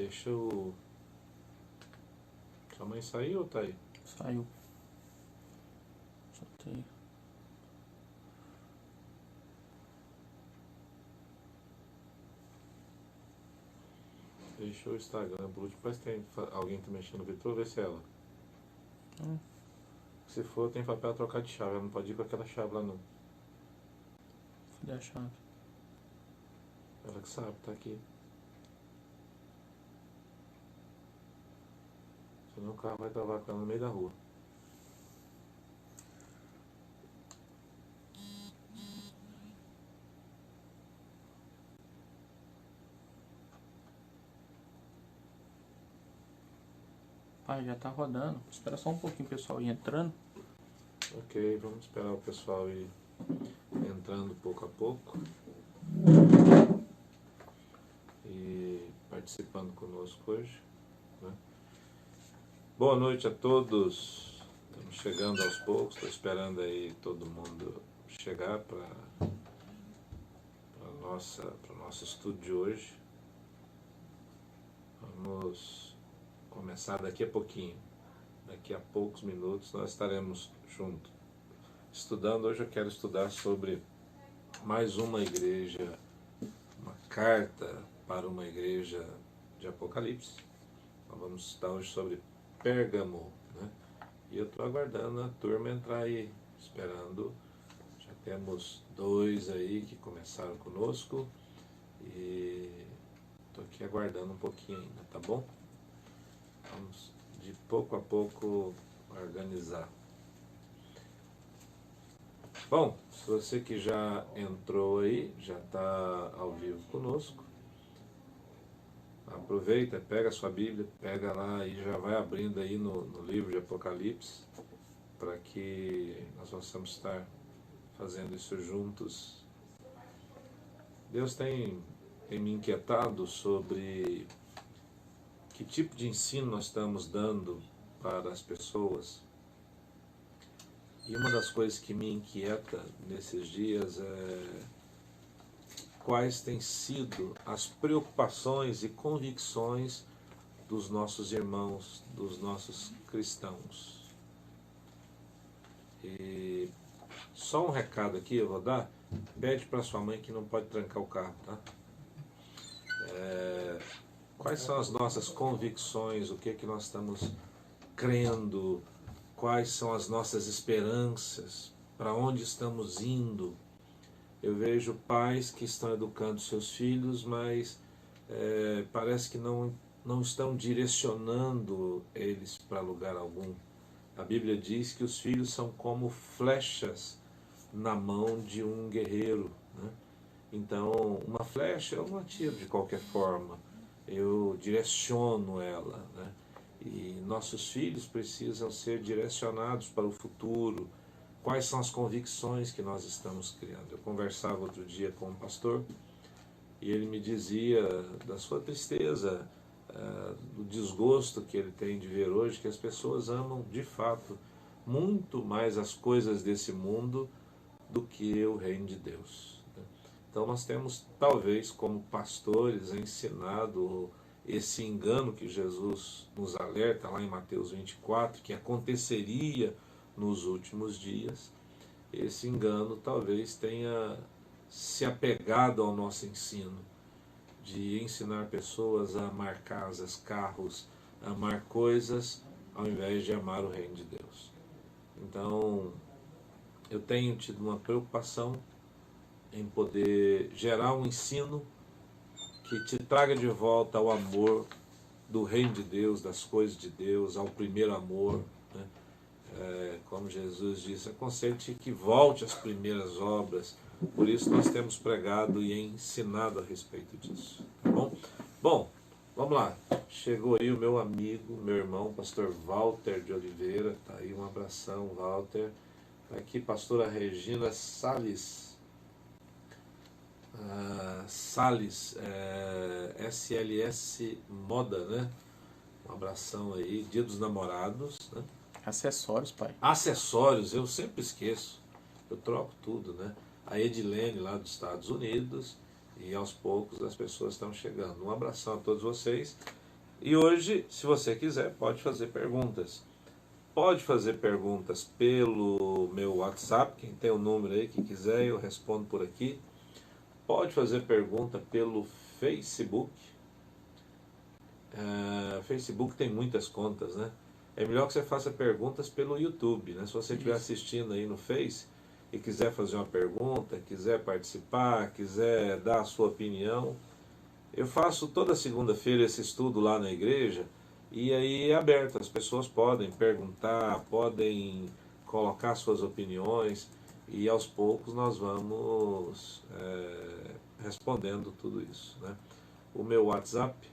Deixa o... Sua mãe saiu ou tá aí? Saiu. Soltei. Deixa o Instagram por último. Parece que tem alguém tá mexendo no vitrô, vê se é ela. Se for, tem papel trocar de chave. Ela não pode ir com aquela chave lá não. Cadê a chave? Ela que sabe, tá aqui. Senão o carro vai travar com ela no meio da rua. Pai, já tá rodando. Espera só um pouquinho o pessoal ir entrando. Ok, vamos esperar o pessoal ir entrando pouco a pouco e participando conosco hoje, né? Boa noite a todos. Estamos chegando aos poucos. Estou esperando aí todo mundo chegar para o nosso estudo de hoje. Vamos começar daqui a pouquinho. Daqui a poucos minutos nós estaremos juntos estudando. Hoje eu quero estudar sobre mais uma igreja, uma carta para uma igreja de Apocalipse. Nós vamos estudar hoje sobre Pérgamo, né? E eu estou aguardando a turma entrar aí, esperando. Já temos 2 aí que começaram conosco e estou aqui aguardando um pouquinho ainda, tá bom? Vamos de pouco a pouco organizar. Bom, se você que já entrou aí, já está ao vivo conosco, aproveita, pega a sua Bíblia, pega lá e já vai abrindo aí no livro de Apocalipse, para que nós possamos estar fazendo isso juntos. Deus tem me inquietado sobre que tipo de ensino nós estamos dando para as pessoas. E uma das coisas que me inquieta nesses dias é quais têm sido as preocupações e convicções dos nossos irmãos, dos nossos cristãos. E só um recado aqui eu vou dar: pede para sua mãe que não pode trancar o carro, tá? Quais são as nossas convicções, o que é que nós estamos crendo, quais são as nossas esperanças, para onde estamos indo. Eu vejo pais que estão educando seus filhos, mas parece que não estão direcionando eles para lugar algum. A Bíblia diz que os filhos são como flechas na mão de um guerreiro, né? Então, uma flecha eu não atiro de qualquer forma, eu direciono ela, né? E nossos filhos precisam ser direcionados para o futuro. Quais são as convicções que nós estamos criando? Eu conversava outro dia com um pastor e ele me dizia da sua tristeza, do desgosto que ele tem de ver hoje que as pessoas amam de fato muito mais as coisas desse mundo do que o reino de Deus. Então nós temos, talvez, como pastores, ensinado esse engano que Jesus nos alerta lá em Mateus 24, que aconteceria nos últimos dias. Esse engano talvez tenha se apegado ao nosso ensino, de ensinar pessoas a amar casas, carros, a amar coisas, ao invés de amar o reino de Deus. Então, eu tenho tido uma preocupação em poder gerar um ensino que te traga de volta ao amor do reino de Deus, das coisas de Deus, ao primeiro amor, né? Como Jesus disse, aconselho-te que volte às primeiras obras. Por isso nós temos pregado e ensinado a respeito disso, tá bom? Bom, vamos lá. Chegou aí o meu amigo, meu irmão, pastor Walter de Oliveira. Tá aí, um abração, Walter. Tá aqui pastora Regina Salles. Salles, SLS Moda, né? Um abração aí. Dia dos Namorados, né? Acessórios, pai. Acessórios, eu sempre esqueço. Eu troco tudo, né? A Edilene lá dos Estados Unidos. E aos poucos as pessoas estão chegando. Um abração a todos vocês. E hoje, se você quiser, pode fazer perguntas. Pode fazer perguntas pelo meu WhatsApp, quem tem o número aí que quiser, eu respondo por aqui. Pode fazer pergunta pelo Facebook. Facebook tem muitas contas, né? É melhor que você faça perguntas pelo YouTube, né? Se você estiver assistindo aí no Face e quiser fazer uma pergunta, quiser participar, quiser dar a sua opinião, eu faço toda segunda-feira esse estudo lá na igreja e aí é aberto, as pessoas podem perguntar, podem colocar suas opiniões e aos poucos nós vamos respondendo tudo isso, né? O meu WhatsApp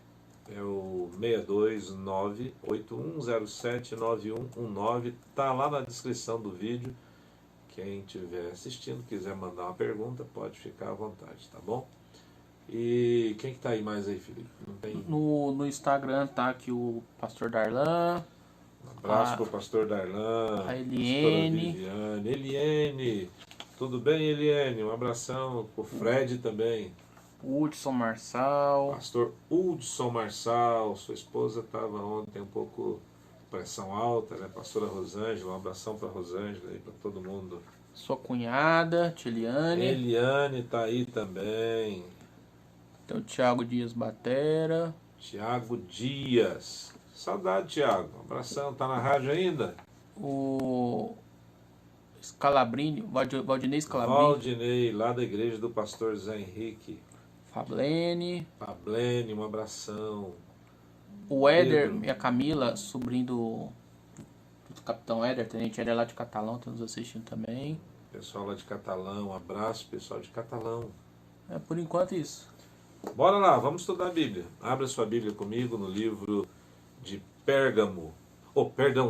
é o 629-8107-9119, está lá na descrição do vídeo. Quem estiver assistindo, quiser mandar uma pergunta, pode ficar à vontade, tá bom? E quem que tá aí mais aí, Felipe? Não tem... No Instagram tá aqui o Pastor Darlan. Um abraço pro Pastor Darlan, a Eliene. Viviane. Eliene, tudo bem, Eliene? Um abração pro Fred também. Hudson Marçal. Pastor Hudson Marçal, sua esposa estava ontem um pouco pressão alta, né? Pastora Rosângela, um abração para Rosângela e para todo mundo. Sua cunhada, Tiliane. Eliane tá aí também. Tem o Thiago Dias Batera. Thiago Dias. Saudade, Thiago. Um abração. Tá na rádio ainda? O Scalabrini, Valdinei Scalabrini. Valdinei, lá da igreja do pastor Zé Henrique. Fablene. Fablene, um abração. O Éder Pedro. e a Camila, sobrinho do Capitão Éder, Tenente Éder lá de Catalão, tá nos assistindo também. Pessoal lá de Catalão, um abraço, pessoal de Catalão. Por enquanto isso. Bora lá, vamos estudar a Bíblia. Abra sua Bíblia comigo no livro de Pérgamo.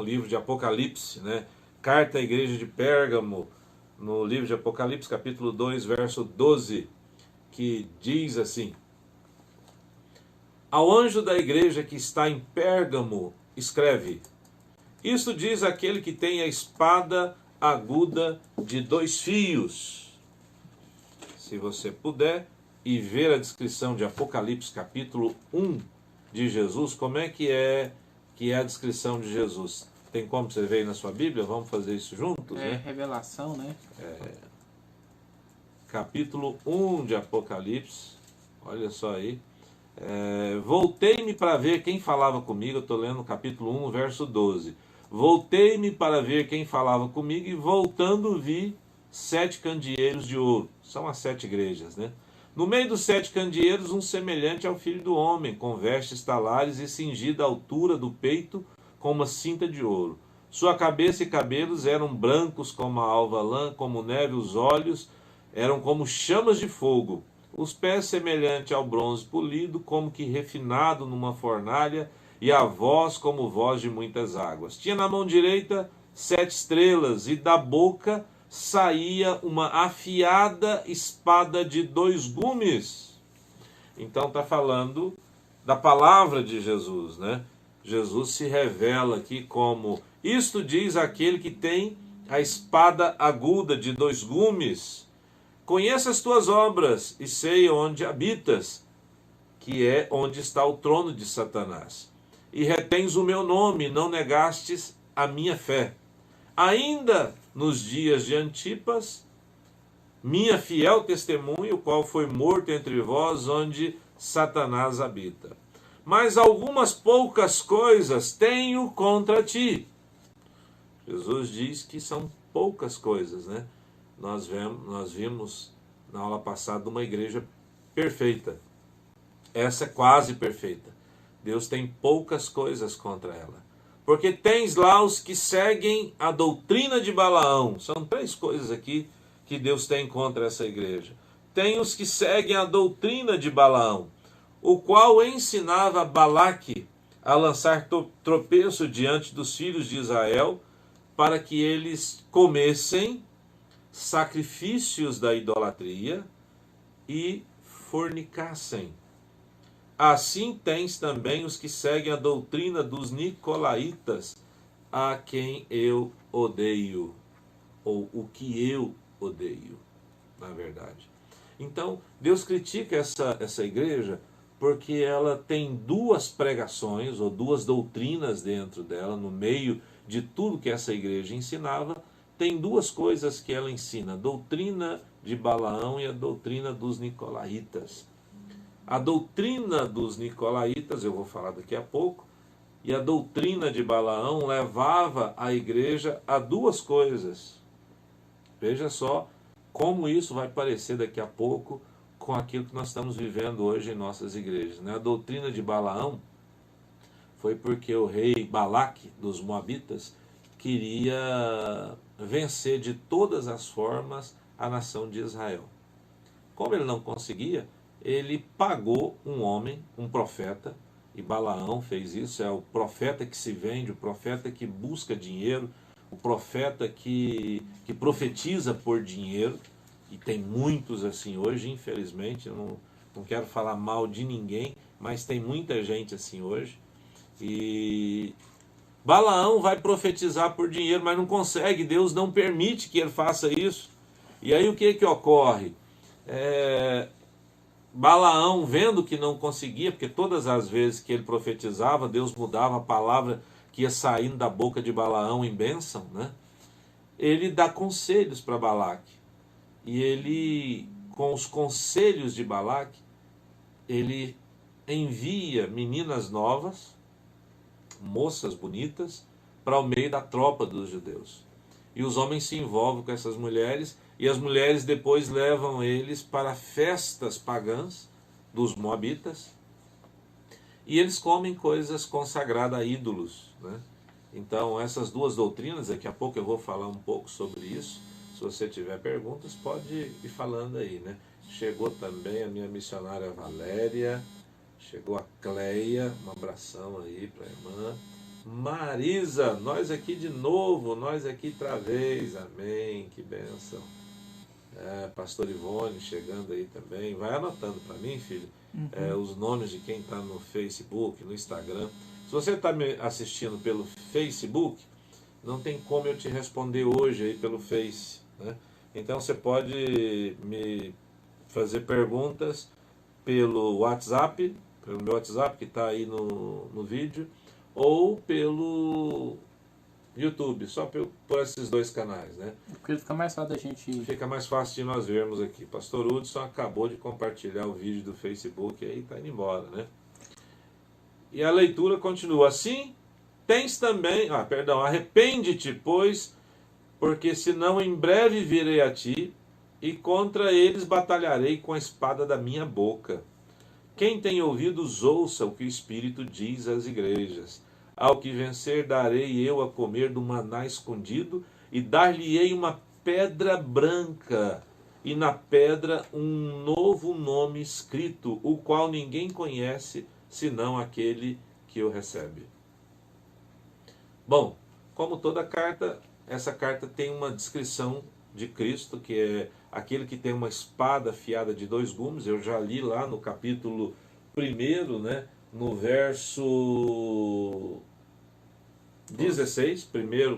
Livro de Apocalipse, né? Carta à igreja de Pérgamo, no livro de Apocalipse, capítulo 2, verso 12, que diz assim: Ao anjo da igreja que está em Pérgamo, escreve: Isto diz aquele que tem a espada aguda de 2 fios. Se você puder e ver a descrição de Apocalipse capítulo 1 de Jesus, como é que é a descrição de Jesus? Tem como você ver aí na sua Bíblia? Vamos fazer isso juntos, né? Revelação, né? Capítulo 1 de Apocalipse, olha só aí. Voltei-me para ver quem falava comigo, eu estou lendo capítulo 1, verso 12. Voltei-me para ver quem falava comigo e voltando vi 7 candeeiros de ouro. São as 7 igrejas, né? No meio dos 7 candeeiros, um semelhante ao Filho do Homem, com vestes talares e cingido à altura do peito com uma cinta de ouro. Sua cabeça e cabelos eram brancos como a alva lã, como neve, os olhos eram como chamas de fogo. Os pés semelhante ao bronze polido, como que refinado numa fornalha, e a voz como voz de muitas águas. Tinha na mão direita 7 estrelas, e da boca saía uma afiada espada de 2 gumes. Então está falando da palavra de Jesus, né? Jesus se revela aqui como: isto diz aquele que tem a espada aguda de 2 gumes. Conheça as tuas obras e sei onde habitas, que é onde está o trono de Satanás. E retens o meu nome, não negastes a minha fé. Ainda nos dias de Antipas, minha fiel testemunha, o qual foi morto entre vós, onde Satanás habita. Mas algumas poucas coisas tenho contra ti. Jesus diz que são poucas coisas, né? Nós vimos na aula passada uma igreja perfeita. Essa é quase perfeita. Deus tem poucas coisas contra ela. Porque tens lá os que seguem a doutrina de Balaão. São 3 coisas aqui que Deus tem contra essa igreja. Tem os que seguem a doutrina de Balaão, o qual ensinava Balaque a lançar tropeço diante dos filhos de Israel, para que eles comessem sacrifícios da idolatria e fornicassem. Assim tens também os que seguem a doutrina dos nicolaítas, a quem eu odeio, ou o que eu odeio, na verdade. Então, Deus critica essa igreja porque ela tem duas pregações ou duas doutrinas dentro dela, no meio de tudo que essa igreja ensinava, tem duas coisas que ela ensina: a doutrina de Balaão e a doutrina dos nicolaítas. A doutrina dos nicolaítas, eu vou falar daqui a pouco, e a doutrina de Balaão levava a igreja a duas coisas. Veja só como isso vai parecer daqui a pouco com aquilo que nós estamos vivendo hoje em nossas igrejas, né? A doutrina de Balaão foi porque o rei Balaque dos Moabitas queria vencer de todas as formas a nação de Israel. Como ele não conseguia, ele pagou um homem, um profeta, e Balaão fez isso. É o profeta que se vende, o profeta que busca dinheiro, o profeta que profetiza por dinheiro, e tem muitos assim hoje, infelizmente. Eu não quero falar mal de ninguém, mas tem muita gente assim hoje. E Balaão vai profetizar por dinheiro, mas não consegue, Deus não permite que ele faça isso. E aí o que ocorre? Balaão, vendo que não conseguia, porque todas as vezes que ele profetizava, Deus mudava a palavra que ia saindo da boca de Balaão em bênção, né? Ele dá conselhos para Balaque. E ele, com os conselhos de Balaque, ele envia meninas novas, moças bonitas, para o meio da tropa dos judeus. E os homens se envolvem com essas mulheres, e as mulheres depois levam eles para festas pagãs dos moabitas, e eles comem coisas consagradas a ídolos, né? Então essas duas doutrinas, daqui a pouco eu vou falar um pouco sobre isso. Se você tiver perguntas, pode ir falando aí, né? Chegou também a minha missionária Valéria, chegou a Cleia, um abração aí para a irmã. Marisa, nós aqui de novo, nós aqui outra vez, amém, que bênção. Pastor Ivone chegando aí também, vai anotando para mim, filho, os nomes de quem está no Facebook, no Instagram. Se você está me assistindo pelo Facebook, não tem como eu te responder hoje aí pelo Face, né? Então você pode me fazer perguntas pelo WhatsApp, pelo meu WhatsApp que está aí no vídeo, ou pelo YouTube, só por esses dois canais, né? Porque fica mais fácil da gente... Fica mais fácil de nós vermos aqui. Pastor Hudson acabou de compartilhar o vídeo do Facebook e aí está indo embora, né? E a leitura continua assim. Tens também, arrepende-te, pois, porque senão em breve virei a ti, e contra eles batalharei com a espada da minha boca. Quem tem ouvidos, ouça o que o Espírito diz às igrejas. Ao que vencer, darei eu a comer do maná escondido, e dar-lhe-ei uma pedra branca, e na pedra um novo nome escrito, o qual ninguém conhece, senão aquele que o recebe. Bom, como toda carta, essa carta tem uma descrição de Cristo, que é aquele que tem uma espada afiada de dois gumes. Eu já li lá no capítulo 1, né, no verso 16,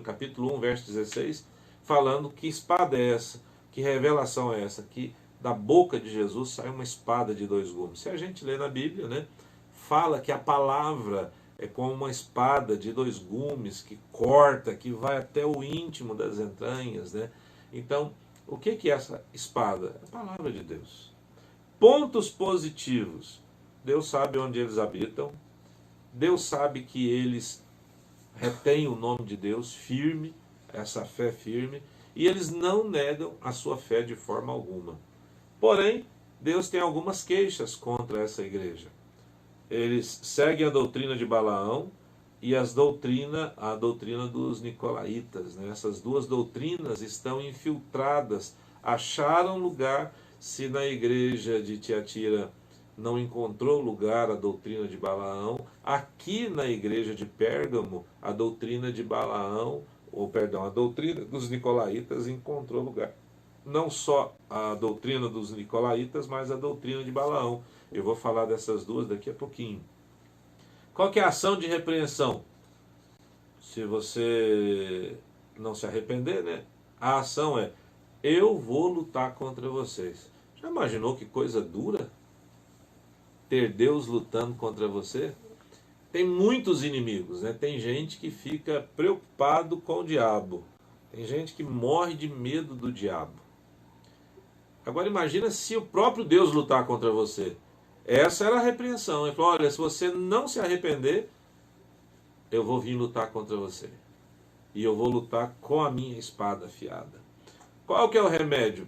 capítulo 1, verso 16, falando que espada é essa, que revelação é essa, que da boca de Jesus sai uma espada de dois gumes. Se a gente lê na Bíblia, né, fala que a palavra é como uma espada de dois gumes que corta, que vai até o íntimo das entranhas, né? Então, o que é essa espada? É a palavra de Deus. Pontos positivos. Deus sabe onde eles habitam. Deus sabe que eles retêm o nome de Deus firme, essa fé firme, e eles não negam a sua fé de forma alguma. Porém, Deus tem algumas queixas contra essa igreja. Eles seguem a doutrina de Balaão e a doutrina dos nicolaítas, né? Essas duas doutrinas estão infiltradas, acharam lugar. Se na igreja de Tiatira não encontrou lugar a doutrina de Balaão, aqui na igreja de Pérgamo, a doutrina de Balaão, a doutrina dos nicolaítas encontrou lugar. Não só a doutrina dos nicolaítas, mas a doutrina de Balaão. Eu vou falar dessas duas daqui a pouquinho. Qual que é a ação de repreensão? Se você não se arrepender, né? A ação é: eu vou lutar contra vocês. Já imaginou que coisa dura? ter Deus lutando contra você? Tem muitos inimigos, né? Tem gente que fica preocupado com o diabo. Tem gente que morre de medo do diabo. Agora imagina se o próprio Deus lutar contra você. Essa era a repreensão. Ele falou, olha, se você não se arrepender, eu vou vir lutar contra você. E eu vou lutar com a minha espada afiada. Qual que é o remédio?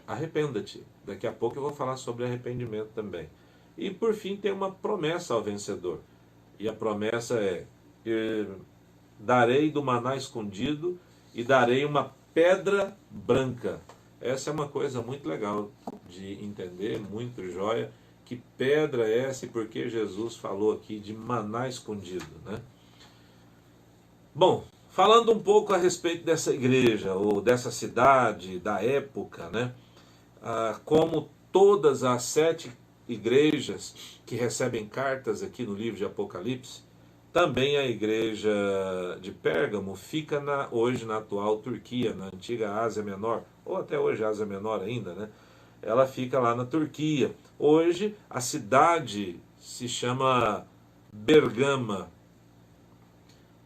Arrependa-te. Daqui a pouco eu vou falar sobre arrependimento também. E por fim tem uma promessa ao vencedor. E a promessa é: darei do maná escondido e darei uma pedra branca. Essa é uma coisa muito legal de entender, muito joia. Que pedra é essa e por que Jesus falou aqui de maná escondido, né? Bom, falando um pouco a respeito dessa igreja, ou dessa cidade, da época, né? Como todas as 7 igrejas que recebem cartas aqui no livro de Apocalipse, também a igreja de Pérgamo fica hoje na atual Turquia, na antiga Ásia Menor, ou até hoje Ásia Menor ainda, né? Ela fica lá na Turquia. Hoje a cidade se chama Bergama.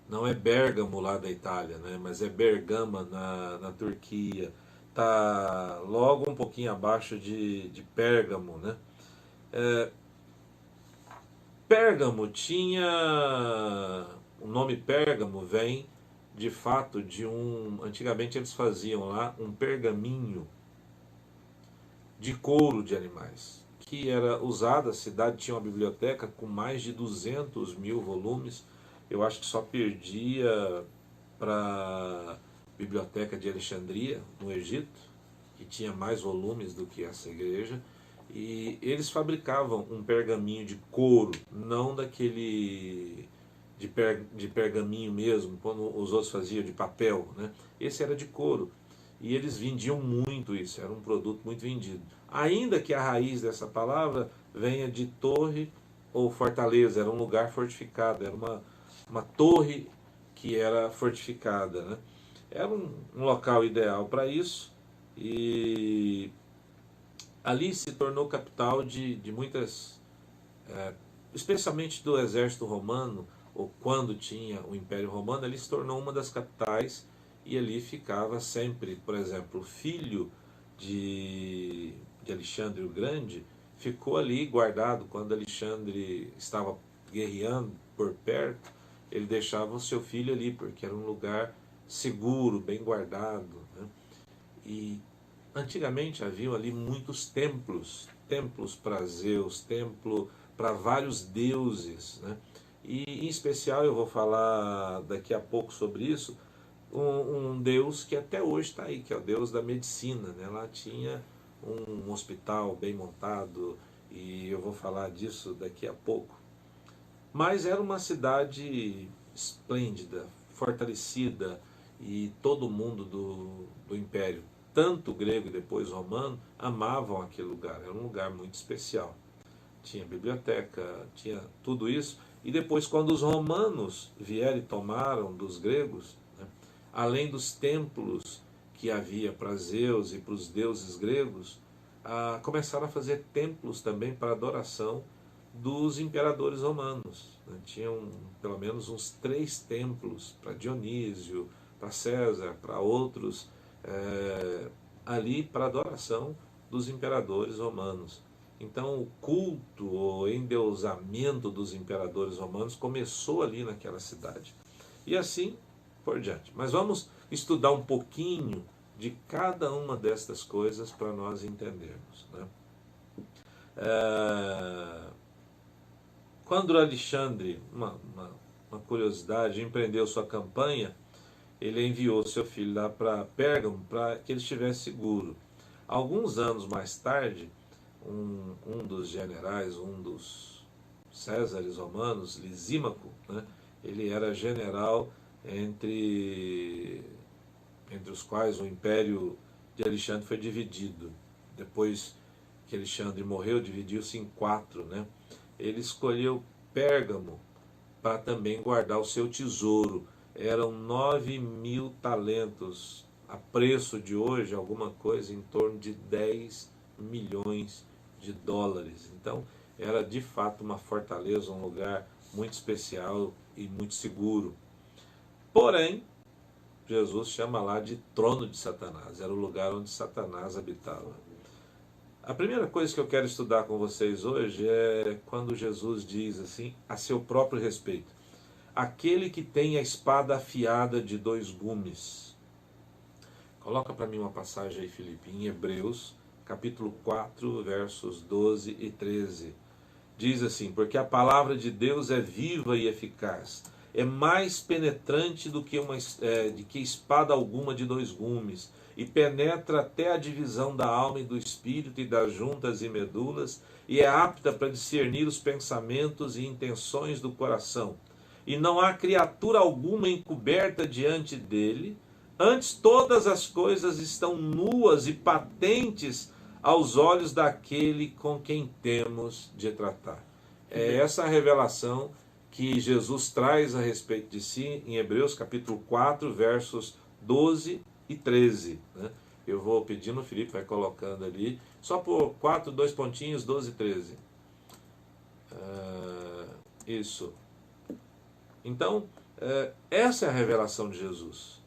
Não é Bérgamo lá da Itália, né? Mas é Bergama na Turquia. Está logo um pouquinho abaixo de Pérgamo, né? Pérgamo tinha... O nome Pérgamo vem de fato de antigamente eles faziam lá um pergaminho de couro de animais, que era usado. A cidade tinha uma biblioteca com mais de 200 mil volumes. Eu acho que só perdia para a biblioteca de Alexandria, no Egito, que tinha mais volumes do que essa igreja. E eles fabricavam um pergaminho de couro, não daquele de pergaminho mesmo, quando os outros faziam de papel, né? Esse era de couro. E eles vendiam muito isso, era um produto muito vendido. Ainda que a raiz dessa palavra venha de torre ou fortaleza, era um lugar fortificado, era uma torre que era fortificada, né? Era um local ideal para isso, e ali se tornou capital de muitas, especialmente do exército romano, ou quando tinha o Império Romano, ali se tornou uma das capitais, e ali ficava sempre, por exemplo, o filho de Alexandre o Grande ficou ali guardado. Quando Alexandre estava guerreando por perto, ele deixava o seu filho ali, porque era um lugar seguro, bem guardado, né? E antigamente haviam ali muitos templos para Zeus, templo para vários deuses, né? E em especial eu vou falar daqui a pouco sobre isso, um deus que até hoje está aí, que é o deus da medicina, né? Lá tinha um hospital bem montado, e eu vou falar disso daqui a pouco. Mas era uma cidade esplêndida, fortalecida, e todo mundo do Império, tanto grego e depois romano, amavam aquele lugar. Era um lugar muito especial. Tinha biblioteca, tinha tudo isso. E depois, quando os romanos vieram e tomaram dos gregos, né, além dos templos que havia para Zeus e para os deuses gregos, começaram a fazer templos também para adoração dos imperadores romanos, né? Tinham pelo menos uns 3 templos para Dionísio, para César, para outros, ali para adoração dos imperadores romanos. Então o culto, o endeusamento dos imperadores romanos começou ali naquela cidade. E assim por diante. Mas vamos estudar um pouquinho de cada uma destas coisas para nós entendermos, né? Quando Alexandre, uma curiosidade, empreendeu sua campanha, ele enviou seu filho lá para Pérgamo para que ele estivesse seguro. Alguns anos mais tarde, um dos generais, um dos Césares romanos, Lisímaco, né, ele era general entre os quais o império de Alexandre foi dividido. Depois que Alexandre morreu, dividiu-se em 4, né? Ele escolheu Pérgamo para também guardar o seu tesouro. Eram 9.000 talentos, a preço de hoje, alguma coisa em torno de 10 milhões de dólares. Então, era de fato uma fortaleza, um lugar muito especial e muito seguro. Porém, Jesus chama lá de trono de Satanás, era o lugar onde Satanás habitava. A primeira coisa que eu quero estudar com vocês hoje é quando Jesus diz assim, a seu próprio respeito: aquele que tem a espada afiada de dois gumes. Coloca para mim uma passagem aí, Felipe, em Hebreus, capítulo 4, versos 12 e 13. Diz assim: porque a palavra de Deus é viva e eficaz, é mais penetrante do que espada alguma de dois gumes, e penetra até a divisão da alma e do espírito e das juntas e medulas, e é apta para discernir os pensamentos e intenções do coração. E não há criatura alguma encoberta diante dele, antes todas as coisas estão nuas e patentes aos olhos daquele com quem temos de tratar. É essa a revelação que Jesus traz a respeito de si em Hebreus capítulo 4, versos 12 e 13. Né? Eu vou pedindo, o Felipe vai colocando ali, só por 4, 2 pontinhos, 12 e 13. Isso. Então, essa é a revelação de Jesus.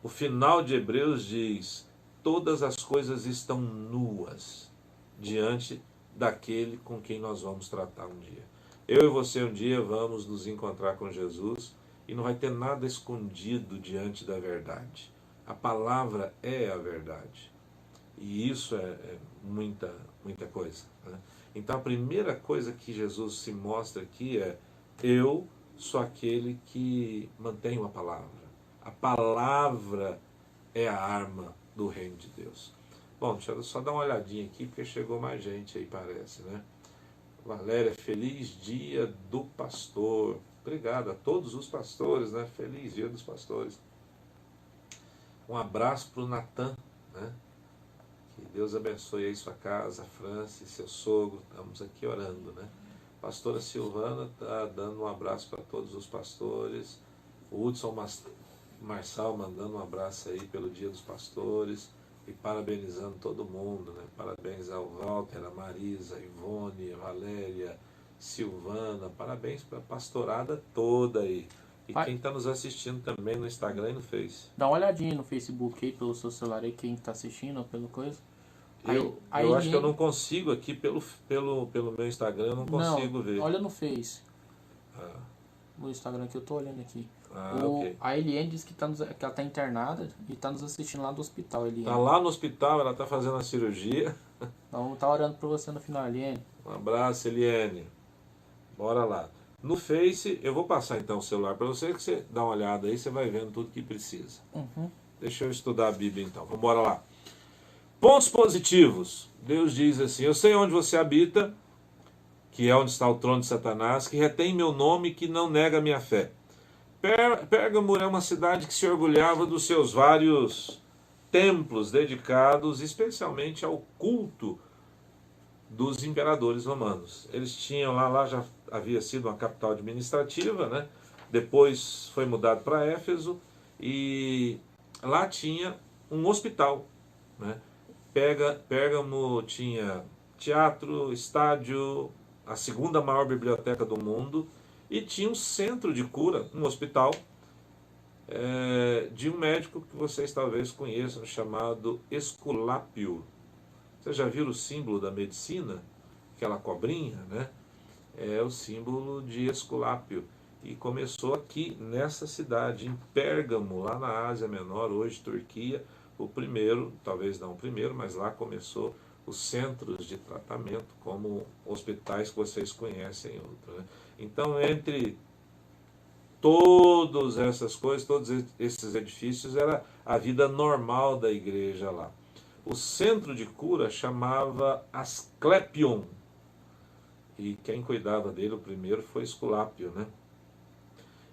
O final de Hebreus diz: todas as coisas estão nuas diante daquele com quem nós vamos tratar um dia. Eu e você um dia vamos nos encontrar com Jesus e não vai ter nada escondido diante da verdade. A palavra é a verdade. E isso é muita, muita coisa. Né? Então a primeira coisa que Jesus se mostra aqui é: eu sou aquele que mantém a palavra. A palavra é a arma do reino de Deus. Bom, deixa eu só dar uma olhadinha aqui, porque chegou mais gente aí, parece, né? Valéria, feliz dia do pastor. Obrigado a todos os pastores, né? Feliz dia dos pastores. Um abraço para o Natan, né? Que Deus abençoe aí sua casa, Francis, seu sogro. Estamos aqui orando, né? Pastora Silvana está dando um abraço para todos os pastores. O Hudson Marçal mandando um abraço aí pelo dia dos pastores. E parabenizando todo mundo, né? Parabéns ao Walter, a Marisa, a Ivone, a Valéria, Silvana, parabéns para a pastorada toda aí. E quem está nos assistindo também no Instagram e no Face. Dá uma olhadinha no Facebook aí, pelo seu celular aí, quem está assistindo ou pelo coisa. Eu acho que eu não consigo aqui pelo meu Instagram, eu não consigo ver. Olha no Face. No Instagram que eu tô olhando aqui. Okay. A Eliane disse que ela tá internada e tá nos assistindo lá do hospital, Eliane. Tá lá no hospital, ela tá fazendo a cirurgia. Então tá orando por você no final, Eliane. Um abraço, Eliane. Bora lá. No Face, eu vou passar então o celular para você, que você dá uma olhada aí, você vai vendo tudo que precisa. Deixa eu estudar a Bíblia então, vamos embora lá. Pontos positivos. Deus diz assim: eu sei onde você habita, que é onde está o trono de Satanás, que retém meu nome e que não nega minha fé. Pérgamo é uma cidade que se orgulhava dos seus vários templos dedicados especialmente ao culto dos imperadores romanos. Eles tinham lá já havia sido uma capital administrativa, né? Depois foi mudado para Éfeso e lá tinha um hospital, né? Pérgamo tinha teatro, estádio, a segunda maior biblioteca do mundo, e tinha um centro de cura, um hospital, de um médico que vocês talvez conheçam, chamado Esculápio. Vocês já viram o símbolo da medicina? Aquela cobrinha, né? É o símbolo de Esculápio. E começou aqui, nessa cidade, em Pérgamo, lá na Ásia Menor, hoje Turquia, o primeiro, talvez não o primeiro, mas lá começou os centros de tratamento, como hospitais que vocês conhecem. Né? Então, entre todas essas coisas, todos esses edifícios, era a vida normal da igreja lá. O centro de cura chamava Asclepion, e quem cuidava dele, o primeiro, foi Esculápio, né?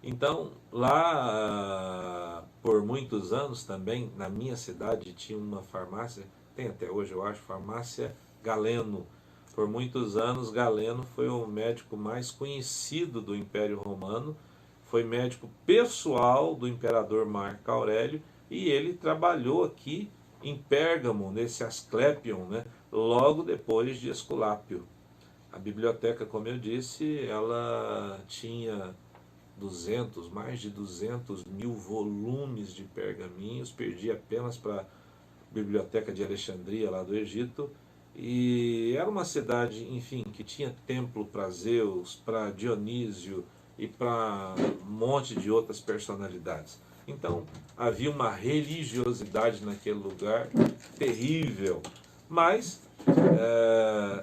Então, lá, por muitos anos também, na minha cidade, tinha uma farmácia, tem até hoje, eu acho, farmácia Galeno. Por muitos anos, Galeno foi o médico mais conhecido do Império Romano, foi médico pessoal do imperador Marco Aurélio, e ele trabalhou aqui em Pérgamo, nesse Asclepion, né, logo depois de Esculápio. A biblioteca, como eu disse, ela tinha mais de 200 mil volumes de pergaminhos, perdi apenas para a Biblioteca de Alexandria, lá do Egito, e era uma cidade, enfim, que tinha templo para Zeus, para Dionísio e para um monte de outras personalidades. Então, havia uma religiosidade naquele lugar terrível, mas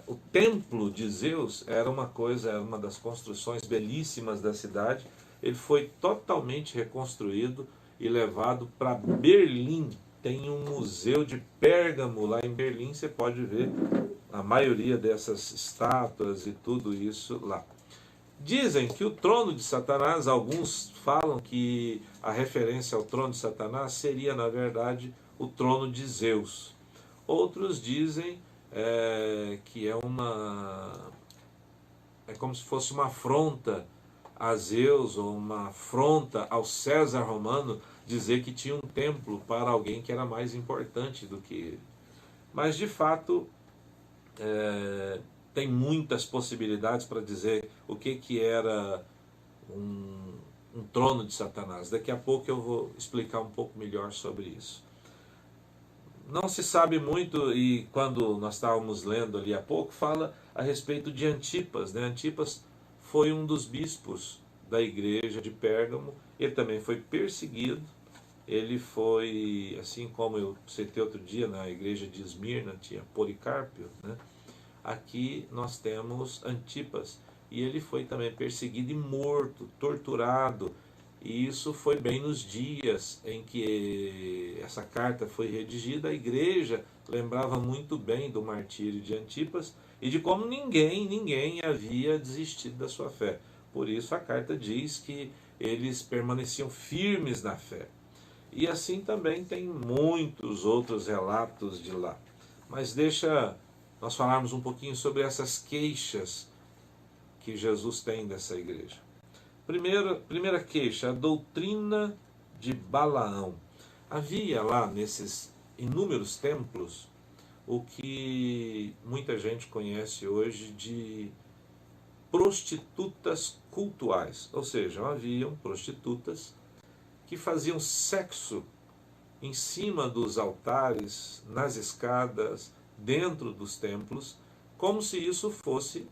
o templo de Zeus era uma das construções belíssimas da cidade. Ele foi totalmente reconstruído e levado para Berlim. Tem um museu de Pérgamo lá em Berlim, você pode ver a maioria dessas estátuas e tudo isso lá. Dizem que o trono de Satanás, alguns falam que a referência ao trono de Satanás seria, na verdade, o trono de Zeus. Outros dizem que é como se fosse uma afronta a Zeus, ou uma afronta ao César romano, dizer que tinha um templo para alguém que era mais importante do que ele. Mas, de fato, tem muitas possibilidades para dizer o que era um trono de Satanás. Daqui a pouco eu vou explicar um pouco melhor sobre isso. Não se sabe muito, e quando nós estávamos lendo ali há pouco, fala a respeito de Antipas, né? Antipas foi um dos bispos da igreja de Pérgamo. Ele também foi perseguido. Ele foi, assim como eu citei outro dia, na igreja de Esmirna tinha Policarpio, né? Aqui nós temos Antipas, e ele foi também perseguido e morto, torturado. E isso foi bem nos dias em que essa carta foi redigida. A igreja lembrava muito bem do martírio de Antipas e de como ninguém havia desistido da sua fé. Por isso a carta diz que eles permaneciam firmes na fé. E assim também tem muitos outros relatos de lá. Mas deixa nós falarmos um pouquinho sobre essas queixas que Jesus tem dessa igreja. Primeira queixa, a doutrina de Balaão. Havia lá nesses inúmeros templos o que muita gente conhece hoje de prostitutas cultuais. Ou seja, haviam prostitutas que faziam sexo em cima dos altares, nas escadas, dentro dos templos, como se isso fosse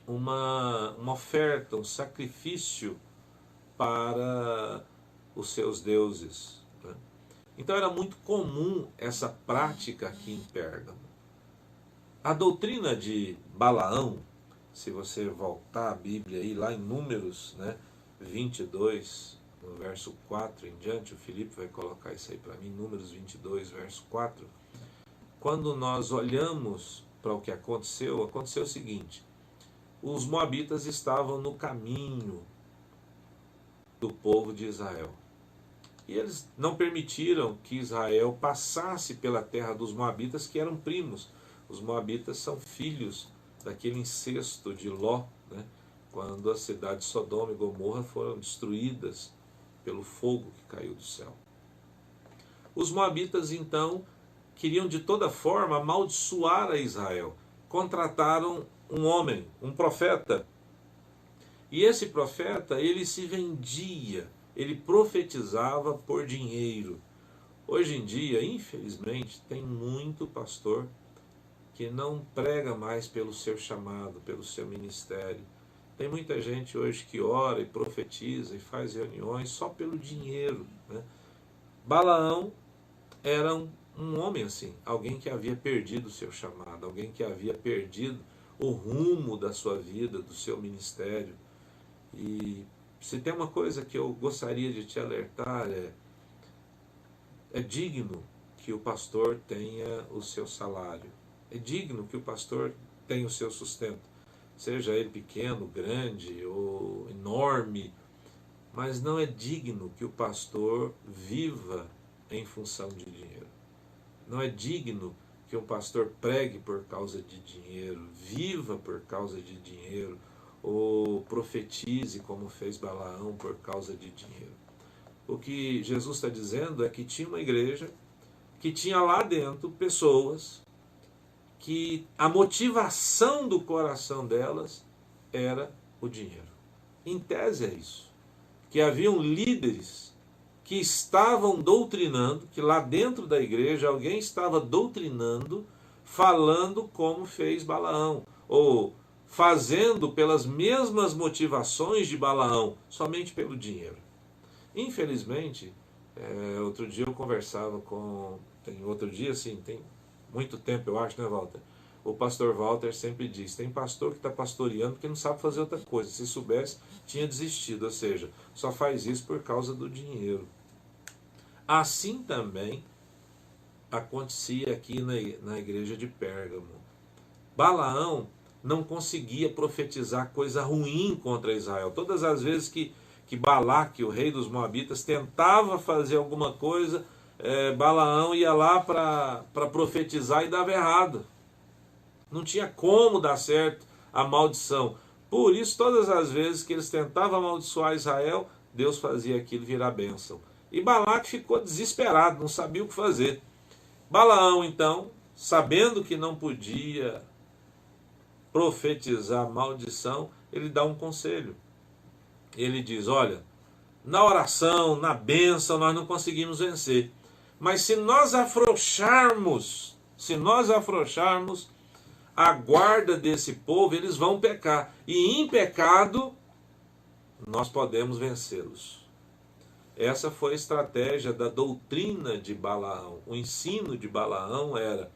uma oferta, um sacrifício para os seus deuses, né? Então era muito comum essa prática aqui em Pérgamo. A doutrina de Balaão, se você voltar à Bíblia aí, lá em Números, né, 22, no verso 4 em diante, o Felipe vai colocar isso aí para mim, Números 22, verso 4. Quando nós olhamos para o que aconteceu o seguinte: os moabitas estavam no caminho do povo de Israel. E eles não permitiram que Israel passasse pela terra dos moabitas, que eram primos. Os moabitas são filhos daquele incesto de Ló, né? Quando as cidades de Sodoma e Gomorra foram destruídas pelo fogo que caiu do céu. Os moabitas, então, queriam de toda forma amaldiçoar a Israel. Contrataram um homem, um profeta. E esse profeta, ele se vendia, ele profetizava por dinheiro. Hoje em dia, infelizmente, tem muito pastor que não prega mais pelo seu chamado, pelo seu ministério. Tem muita gente hoje que ora e profetiza e faz reuniões só pelo dinheiro, né? Balaão era um homem assim, alguém que havia perdido o seu chamado, alguém que havia perdido o rumo da sua vida, do seu ministério. E se tem uma coisa que eu gostaria de te alertar, é digno que o pastor tenha o seu salário, é digno que o pastor tenha o seu sustento, seja ele pequeno, grande ou enorme, mas não é digno que o pastor viva em função de dinheiro. Não é digno que um pastor pregue por causa de dinheiro, viva por causa de dinheiro, ou profetize como fez Balaão por causa de dinheiro. O que Jesus está dizendo é que tinha uma igreja que tinha lá dentro pessoas que a motivação do coração delas era o dinheiro. Em tese é isso. Que haviam líderes que estavam doutrinando, que lá dentro da igreja alguém estava doutrinando, falando como fez Balaão, ou fazendo pelas mesmas motivações de Balaão, somente pelo dinheiro. Infelizmente, outro dia eu conversava com... tem muito tempo eu acho, né, Walter? O pastor Walter sempre diz, tem pastor que está pastoreando porque não sabe fazer outra coisa. Se soubesse, tinha desistido, ou seja, só faz isso por causa do dinheiro. Assim também acontecia aqui na igreja de Pérgamo. Balaão não conseguia profetizar coisa ruim contra Israel. Todas as vezes que Balaque, o rei dos Moabitas, tentava fazer alguma coisa, Balaão ia lá para profetizar e dava errado. Não tinha como dar certo a maldição. Por isso, todas as vezes que eles tentavam amaldiçoar Israel, Deus fazia aquilo virar bênção. E Balaque ficou desesperado, não sabia o que fazer. Balaão, então, sabendo que não podia profetizar maldição, ele dá um conselho. Ele diz, olha, na oração, na bênção, nós não conseguimos vencer. Mas se nós afrouxarmos a guarda desse povo, eles vão pecar. E em pecado, nós podemos vencê-los. Essa foi a estratégia da doutrina de Balaão. O ensino de Balaão era,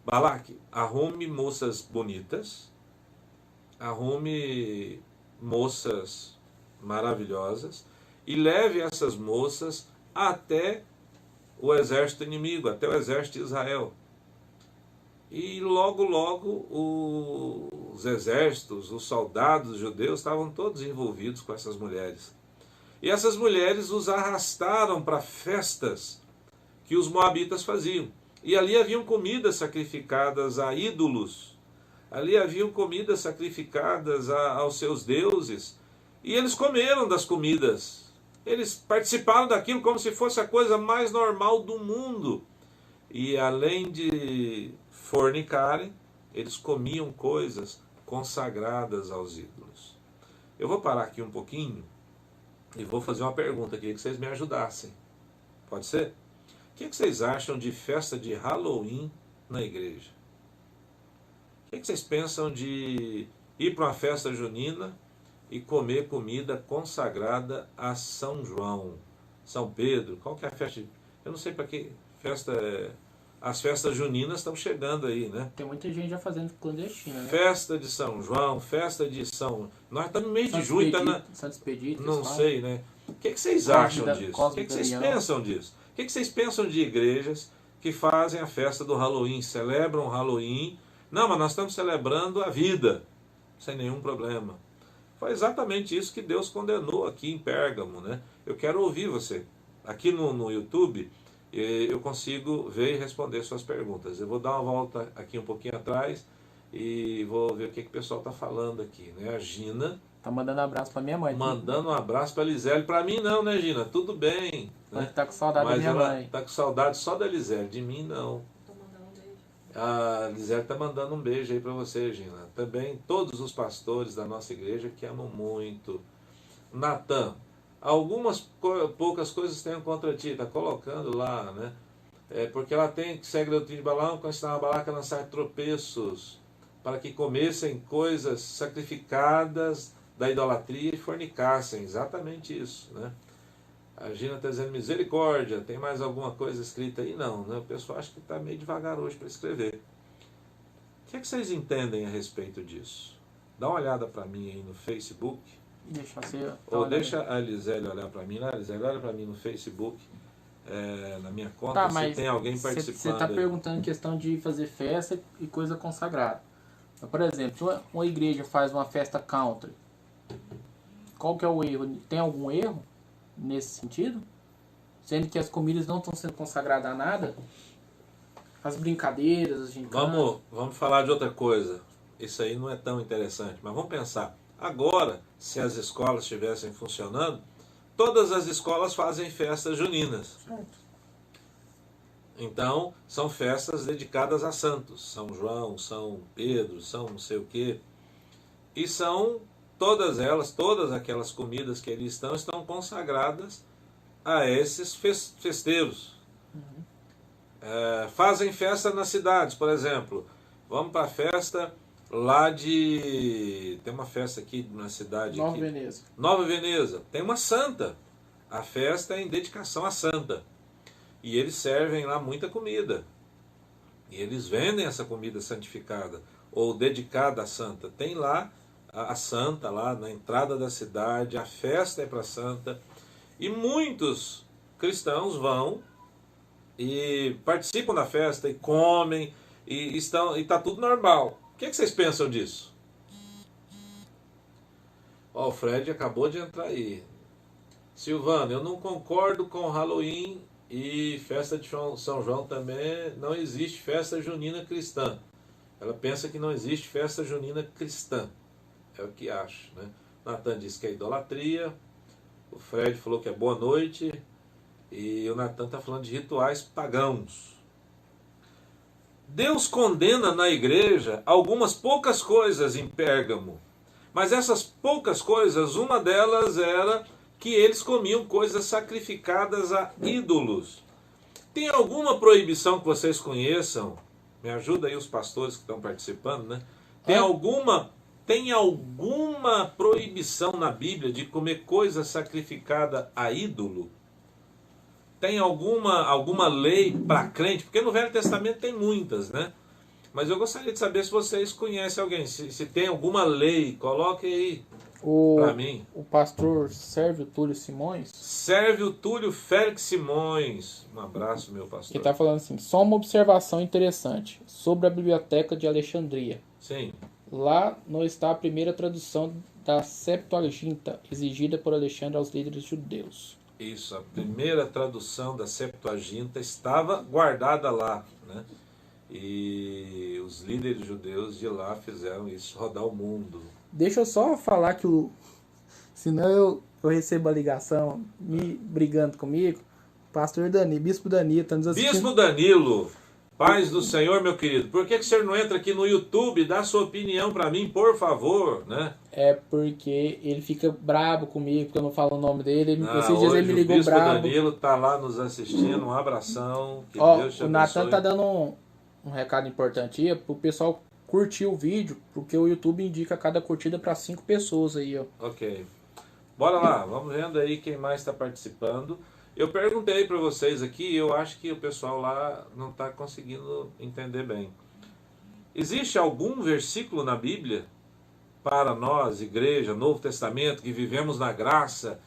Balaque, arrume moças bonitas, arrume moças maravilhosas e leve essas moças até o exército inimigo, até o exército de Israel. E logo, os exércitos, os soldados judeus estavam todos envolvidos com essas mulheres. E essas mulheres os arrastaram para festas que os moabitas faziam. E ali haviam comidas sacrificadas a ídolos. Ali haviam comidas sacrificadas aos seus deuses. E eles comeram das comidas. Eles participaram daquilo como se fosse a coisa mais normal do mundo. E além de fornicarem, eles comiam coisas consagradas aos ídolos. Eu vou parar aqui um pouquinho e vou fazer uma pergunta, queria que vocês me ajudassem. Pode ser? O que vocês acham de festa de Halloween na igreja? O que vocês pensam de ir para uma festa junina e comer comida consagrada a São João, São Pedro? Qual que é a festa? Eu não sei para que festa é. As festas juninas estão chegando aí, né? Tem muita gente já fazendo clandestina, né? Festa de São João, festa de São... Nós estamos no mês de junho, Santo Expedito, não sei, né? O que vocês acham disso? O que vocês pensam disso? O que vocês pensam de igrejas que fazem a festa do Halloween, celebram o Halloween? Não, mas nós estamos celebrando a vida, sem nenhum problema. Foi exatamente isso que Deus condenou aqui em Pérgamo, né? Eu quero ouvir você. Aqui no YouTube, eu consigo ver e responder suas perguntas. Eu vou dar uma volta aqui um pouquinho atrás e vou ver o que o pessoal está falando aqui, né? A Gina tá mandando abraço para minha mãe. Mandando um abraço para a Elisele. Para mim não, né, Gina? Tudo bem. Né? Tá com saudade da minha mãe. Tá com saudade só da Elisele, de mim não. Tô mandando um beijo. A Elisele tá mandando um beijo aí para você, Gina. Também todos os pastores da nossa igreja que amam muito. Natan, algumas poucas coisas tenho contra ti, tá colocando lá, né? Porque ela tem que segue a doutrina de Balaão, quando estava Balaque a lançar tropeços, para que comessem coisas sacrificadas da idolatria e fornicassem, exatamente isso, né? A Gina está dizendo misericórdia, tem mais alguma coisa escrita aí? Não, né? O pessoal acha que está meio devagar hoje para escrever. O que vocês entendem a respeito disso? Dá uma olhada para mim aí no Facebook. Deixa você. Ou deixa a Elisele olhar para mim, né? A Elisele olha para mim no Facebook, na minha conta, tá, se tem alguém participando. Você está perguntando questão de fazer festa e coisa consagrada. Então, por exemplo, se uma igreja faz uma festa country, qual que é o erro? Tem algum erro nesse sentido? Sendo que as comidas não estão sendo consagradas a nada? As brincadeiras, as gincanas... Vamos falar de outra coisa. Isso aí não é tão interessante, mas vamos pensar. Agora, se as escolas estivessem funcionando, todas as escolas fazem festas juninas. Certo. Então, são festas dedicadas a santos, São João, São Pedro, São não sei o quê. E são todas elas, todas aquelas comidas que ali estão consagradas a esses festeiros. Fazem festa nas cidades, por exemplo. Vamos para a festa lá de... Tem uma festa aqui na cidade. Nova Veneza. Nova Veneza. Tem uma santa. A festa é em dedicação à santa. E eles servem lá muita comida. E eles vendem essa comida santificada ou dedicada à santa. Tem lá a santa, lá na entrada da cidade, a festa é para a santa. E muitos cristãos vão e participam da festa e comem e está tudo normal. O que vocês pensam disso? Ó, o Fred acabou de entrar aí. Silvano, eu não concordo com Halloween e festa de São João também. Não existe festa junina cristã. Ela pensa que não existe festa junina cristã. É o que acha, né? Natan disse que é idolatria. O Fred falou que é boa noite. E o Natan está falando de rituais pagãos. Deus condena na igreja algumas poucas coisas em Pérgamo. Mas essas poucas coisas, uma delas era que eles comiam coisas sacrificadas a ídolos. Tem alguma proibição que vocês conheçam? Me ajuda aí os pastores que estão participando, né? Tem alguma proibição na Bíblia de comer coisa sacrificada a ídolo? Tem alguma lei para crente? Porque no Velho Testamento tem muitas, né? Mas eu gostaria de saber se vocês conhecem alguém. Se tem alguma lei, coloque aí para mim. O pastor Sérvio Túlio Simões. Sérvio Túlio Félix Simões. Um abraço, meu pastor. Ele está falando assim, só uma observação interessante sobre a Biblioteca de Alexandria. Sim. Lá não está a primeira tradução da Septuaginta, exigida por Alexandre aos líderes judeus. Isso, a primeira tradução da Septuaginta estava guardada lá, né? E os líderes judeus de lá fizeram isso rodar o mundo. Deixa eu só falar que senão eu recebo a ligação brigando comigo. Pastor Danilo, Bispo Danilo está nos assistindo. Bispo Danilo, paz do Senhor, meu querido. Por que o senhor não entra aqui no YouTube e dá sua opinião para mim, por favor, né? É porque ele fica brabo comigo, porque eu não falo o nome dele. Esses dias hoje ele me ligou o Bispo brabo. Danilo está lá nos assistindo, um abração. Que Ó, Deus te o abençoe. Natan tá dando um recado importante aí pro pessoal curtir o vídeo, porque o YouTube indica cada curtida para 5 pessoas aí, ó. Ok. Bora lá, vamos vendo aí quem mais está participando. Eu perguntei para vocês aqui, eu acho que o pessoal lá não está conseguindo entender bem. Existe algum versículo na Bíblia para nós, igreja, Novo Testamento, que vivemos na graça,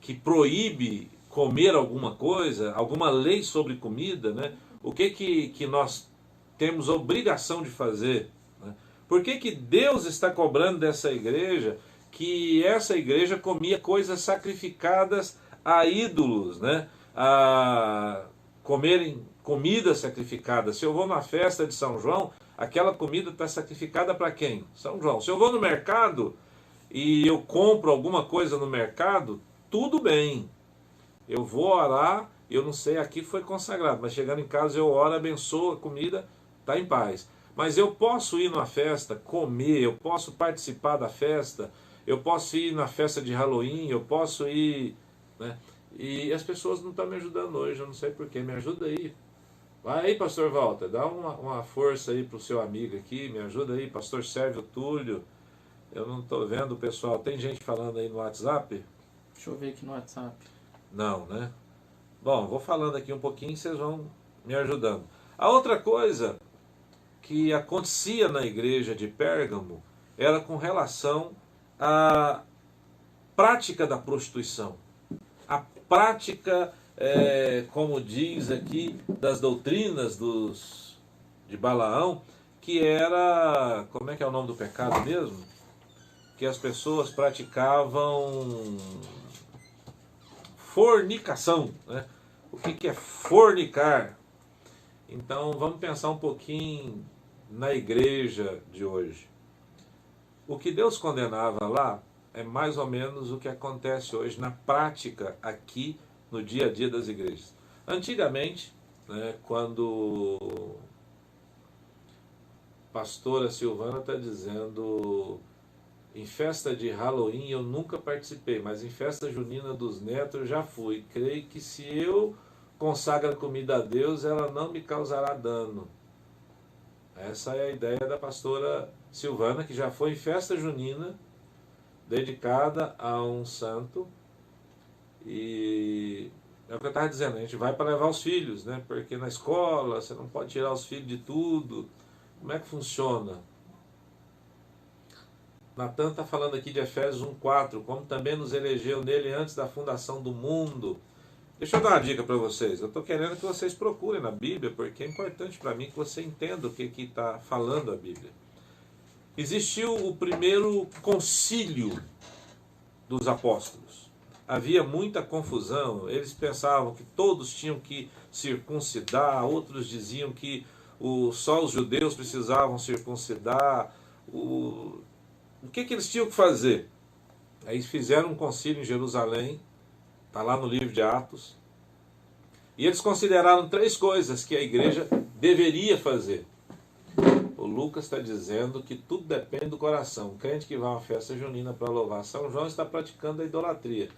que proíbe comer alguma coisa, alguma lei sobre comida, né? O que nós temos obrigação de fazer? Né? Por que Deus está cobrando dessa igreja que essa igreja comia coisas sacrificadas a ídolos, né? A comerem comida sacrificada? Se eu vou na festa de São João, aquela comida está sacrificada para quem? São João. Se eu vou no mercado e eu compro alguma coisa no mercado, tudo bem. Eu vou orar, eu não sei, aqui foi consagrado, mas chegando em casa eu oro, abençoo a comida, está em paz. Mas eu posso ir numa festa, comer, eu posso participar da festa, eu posso ir na festa de Halloween, eu posso ir, né? E as pessoas não estão me ajudando hoje, eu não sei porquê, me ajuda aí. Vai aí, pastor Walter, dá uma força aí pro seu amigo aqui, me ajuda aí, pastor Sérvio Túlio. Eu não estou vendo o pessoal, tem gente falando aí no WhatsApp? Deixa eu ver aqui no WhatsApp. Não, né? Bom, vou falando aqui um pouquinho e vocês vão me ajudando. A outra coisa que acontecia na igreja de Pérgamo era com relação à prática da prostituição. A prática, como diz aqui, das doutrinas de Balaão, que era, como é que é o nome do pecado mesmo? Que as pessoas praticavam fornicação, né? O que é fornicar? Então vamos pensar um pouquinho na igreja de hoje. O que Deus condenava lá é mais ou menos o que acontece hoje na prática aqui no dia a dia das igrejas. Antigamente, né, quando a pastora Silvana está dizendo, em festa de Halloween eu nunca participei, mas em festa junina dos netos eu já fui. Creio que se eu consagro a comida a Deus, ela não me causará dano. Essa é a ideia da pastora Silvana, que já foi em festa junina, dedicada a um santo. E é o que eu estava dizendo, a gente vai para levar os filhos, né? Porque na escola você não pode tirar os filhos de tudo. Como é que funciona? Natan está falando aqui de Efésios 1,4, como também nos elegeu nele antes da fundação do mundo. Deixa eu dar uma dica para vocês. Eu estou querendo que vocês procurem na Bíblia, porque é importante para mim que você entenda o que está falando a Bíblia. Existiu o primeiro concílio dos apóstolos. Havia muita confusão, eles pensavam que todos tinham que circuncidar, outros diziam que só os judeus precisavam circuncidar. O que eles tinham que fazer? Aí fizeram um concílio em Jerusalém, está lá no livro de Atos, e eles consideraram 3 coisas que a igreja deveria fazer. O Lucas está dizendo que tudo depende do coração. O crente que vai a uma festa junina para louvar São João está praticando a idolatria.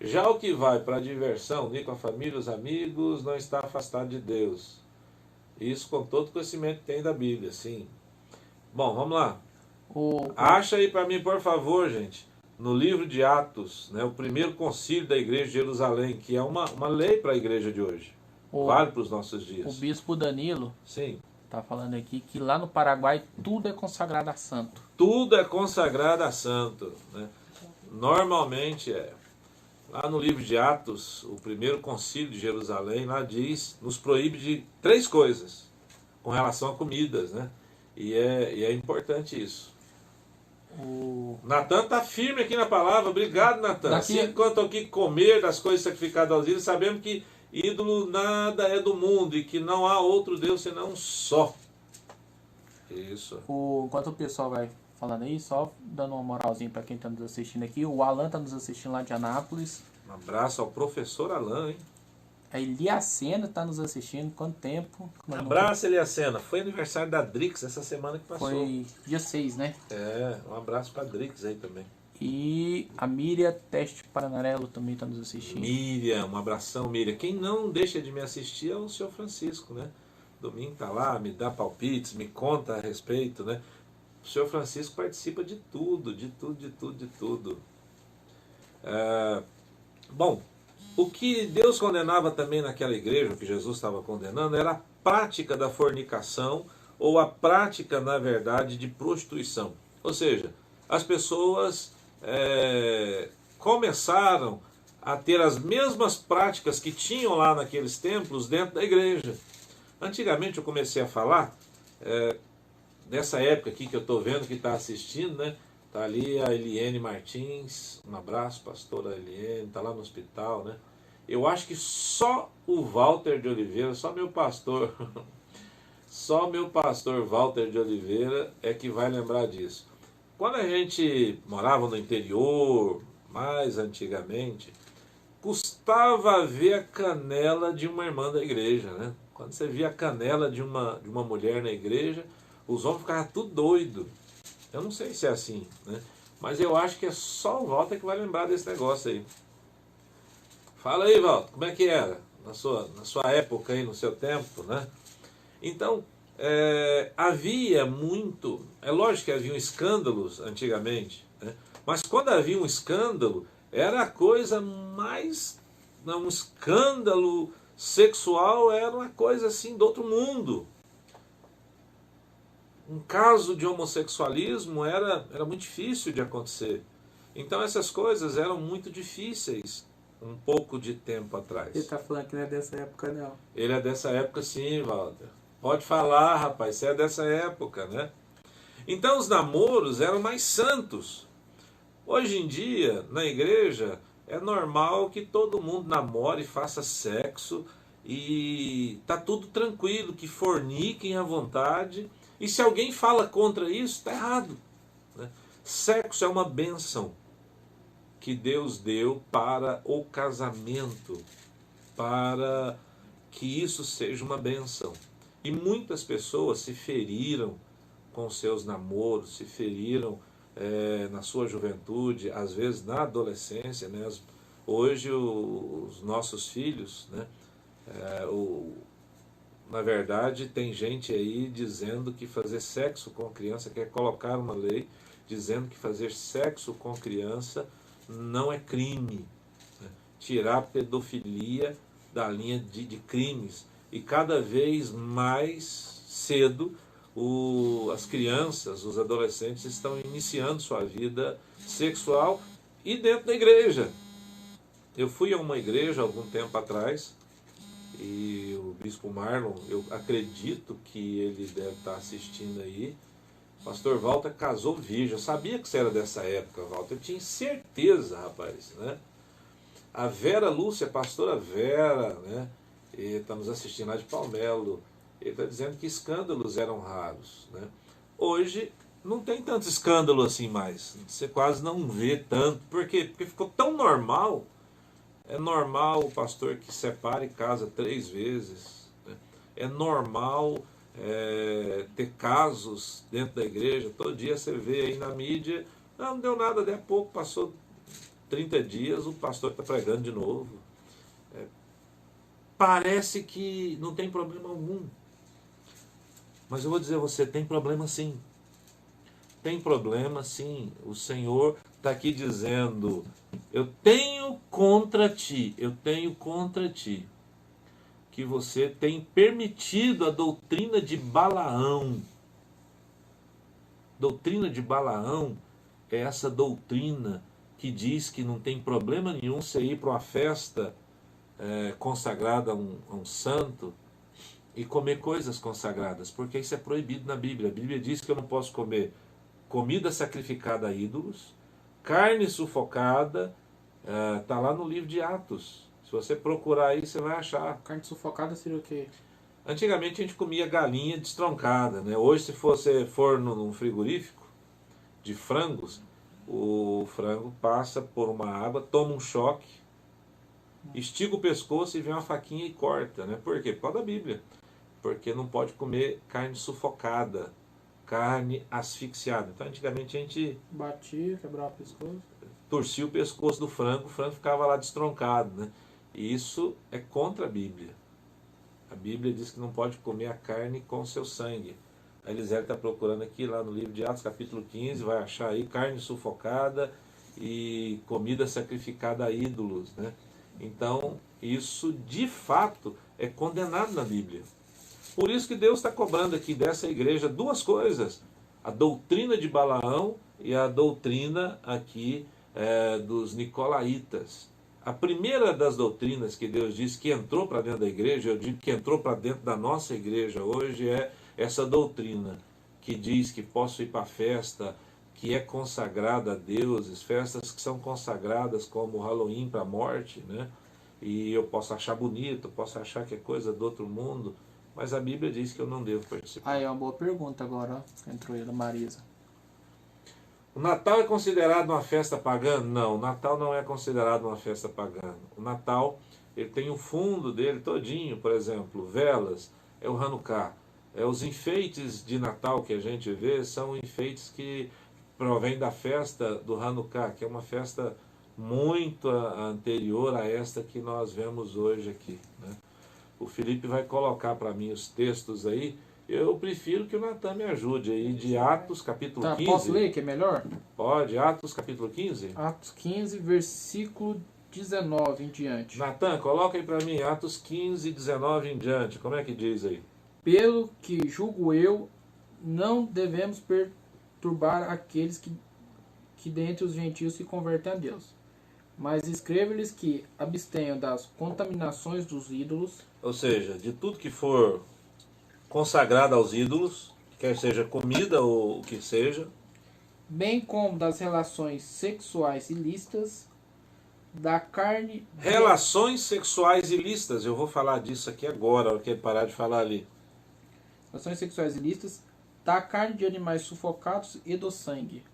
Já o que vai para a diversão, ir com a família, os amigos, não está afastado de Deus. Isso com todo o conhecimento que tem da Bíblia, sim. Bom, vamos lá. Acha aí para mim, por favor, gente, no livro de Atos, né, o primeiro concílio da igreja de Jerusalém, que é uma lei para a igreja de hoje. Vale para os nossos dias. O bispo Danilo sim, está falando aqui que lá no Paraguai tudo é consagrado a santo. Tudo é consagrado a santo, né? Normalmente é. Lá no livro de Atos, o primeiro concílio de Jerusalém, lá diz, nos proíbe de 3 coisas com relação a comidas, né? E é importante isso. Natan está firme aqui na palavra. Obrigado, Natan. Assim quanto ao que comer das coisas sacrificadas aos ídolos, sabemos que ídolo nada é do mundo e que não há outro Deus senão um só. Isso. Enquanto o pessoal vai falando aí, só dando uma moralzinha para quem está nos assistindo aqui, o Alan está nos assistindo lá de Anápolis. Um abraço ao professor Alan, hein? A Eliacena está nos assistindo. Quanto tempo? Um abraço, Eliacena. Foi aniversário da Drix essa semana que passou. Foi dia 6, né? Um abraço para a Drix aí também. E a Miriam Teste Paranarelo também está nos assistindo. Miriam, um abração, Miriam. Quem não deixa de me assistir é o senhor Francisco, né? Domingo tá lá, me dá palpites, me conta a respeito, né? O senhor Francisco participa de tudo, de tudo, de tudo, de tudo. Bom, o que Deus condenava também naquela igreja, o que Jesus estava condenando, era a prática da fornicação, ou a prática, na verdade, de prostituição. Ou seja, as pessoas começaram a ter as mesmas práticas que tinham lá naqueles templos dentro da igreja. Antigamente eu comecei a falar, nessa época aqui que eu estou vendo que está assistindo, né? Está ali a Eliene Martins, um abraço, pastora Eliene, está lá no hospital, né? Eu acho que só o Walter de Oliveira, só meu pastor Walter de Oliveira é que vai lembrar disso. Quando a gente morava no interior, mais antigamente, custava ver a canela de uma irmã da igreja, né? Quando você via a canela de uma mulher na igreja, os homens ficavam tudo doidos. Eu não sei se é assim, né? Mas eu acho que é só o Walter que vai lembrar desse negócio aí. Fala aí, Walter, como é que era na sua época aí, no seu tempo, né? Então, havia muito... É lógico que haviam escândalos antigamente, né? Mas quando havia um escândalo, era a coisa mais... um escândalo sexual era uma coisa assim do outro mundo. Um caso de homossexualismo era muito difícil de acontecer. Então essas coisas eram muito difíceis um pouco de tempo atrás. Ele está falando que não é dessa época, não. Ele é dessa época sim, Walter. Pode falar, rapaz, você é dessa época, né? Então os namoros eram mais santos. Hoje em dia, na igreja, é normal que todo mundo namore e faça sexo e tá tudo tranquilo, que forniquem à vontade. E se alguém fala contra isso, está errado, né? Sexo é uma bênção que Deus deu para o casamento, para que isso seja uma benção. E muitas pessoas se feriram com seus namoros, se feriram na sua juventude, às vezes na adolescência, né? Hoje os nossos filhos, né? Na verdade, tem gente aí dizendo que fazer sexo com criança, quer colocar uma lei dizendo que fazer sexo com criança não é crime, né? Tirar a pedofilia da linha de crimes. E cada vez mais cedo as crianças, os adolescentes estão iniciando sua vida sexual e dentro da igreja. Eu fui a uma igreja algum tempo atrás e o bispo Marlon, eu acredito que ele deve estar assistindo aí. O pastor Walter casou virgem. Eu sabia que você era dessa época, Walter. Eu tinha certeza, rapaz, né? A Vera Lúcia, a pastora Vera, né? Está nos assistindo lá de Palmelo. Ele está dizendo que escândalos eram raros, né? Hoje não tem tanto escândalo assim mais. Você quase não vê tanto. Por quê? Porque ficou tão normal. É normal o pastor que separa e casa 3 vezes, né? É normal ter casos dentro da igreja. Todo dia você vê aí na mídia, não deu nada, daí a pouco passou 30 dias, o pastor está pregando de novo. Parece que não tem problema algum. Mas eu vou dizer a você, tem problema sim. Tem problema sim. O Senhor está aqui dizendo, eu tenho contra ti que você tem permitido a doutrina de Balaão. Doutrina de Balaão é essa doutrina que diz que não tem problema nenhum você ir para uma festa consagrada a um santo e comer coisas consagradas, porque isso é proibido na Bíblia. A Bíblia diz que eu não posso comer comida sacrificada a ídolos, carne sufocada, está lá no livro de Atos. Se você procurar aí, você vai achar. Carne sufocada seria o quê? Antigamente a gente comia galinha destroncada, né? Hoje, se você for num frigorífico de frangos, o frango passa por uma água, toma um choque, estiga o pescoço e vem uma faquinha e corta, né? Por quê? Por causa da Bíblia. Porque não pode comer carne sufocada, carne asfixiada. Então antigamente a gente batia, quebrava o pescoço, torcia o pescoço do frango, o frango ficava lá destroncado, né? E isso é contra a Bíblia. A Bíblia diz que não pode comer a carne com seu sangue. A Elisele está procurando aqui, lá no livro de Atos, capítulo 15, vai achar aí carne sufocada e comida sacrificada a ídolos, né? Então, isso de fato é condenado na Bíblia. Por isso que Deus está cobrando aqui dessa igreja 2 coisas. A doutrina de Balaão e a doutrina aqui dos nicolaítas. A primeira das doutrinas que Deus diz que entrou para dentro da igreja, eu digo que entrou para dentro da nossa igreja hoje, é essa doutrina que diz que posso ir para a festa que é consagrada a deuses, festas que são consagradas como o Halloween para a morte, né? E eu posso achar bonito, posso achar que é coisa do outro mundo, mas a Bíblia diz que eu não devo participar. Aí é uma boa pergunta agora, ó. Entrou aí da Marisa. O Natal é considerado uma festa pagã? Não, o Natal não é considerado uma festa pagã. O Natal, ele tem o fundo dele todinho, por exemplo, velas, é o Hanukkah. Os enfeites de Natal que a gente vê são enfeites que provém da festa do Hanukkah, que é uma festa muito anterior a esta que nós vemos hoje aqui, né? O Felipe vai colocar para mim os textos aí. Eu prefiro que o Natan me ajude aí, de Atos capítulo 15. Posso ler que é melhor? Pode, Atos capítulo 15. Atos 15, versículo 19 em diante. Natan, coloca aí para mim, Atos 15, 19 em diante. Como é que diz aí? Pelo que julgo eu, não devemos perturbar aqueles que dentre os gentios se convertem a Deus. Mas escreva-lhes que abstenham das contaminações dos ídolos. Ou seja, de tudo que for consagrado aos ídolos, quer seja comida ou o que seja. Bem como das relações sexuais ilícitas, da carne... Relações sexuais ilícitas, eu vou falar disso aqui agora, eu quero parar de falar ali. Relações sexuais ilícitas, da carne de animais sufocados e do sangue.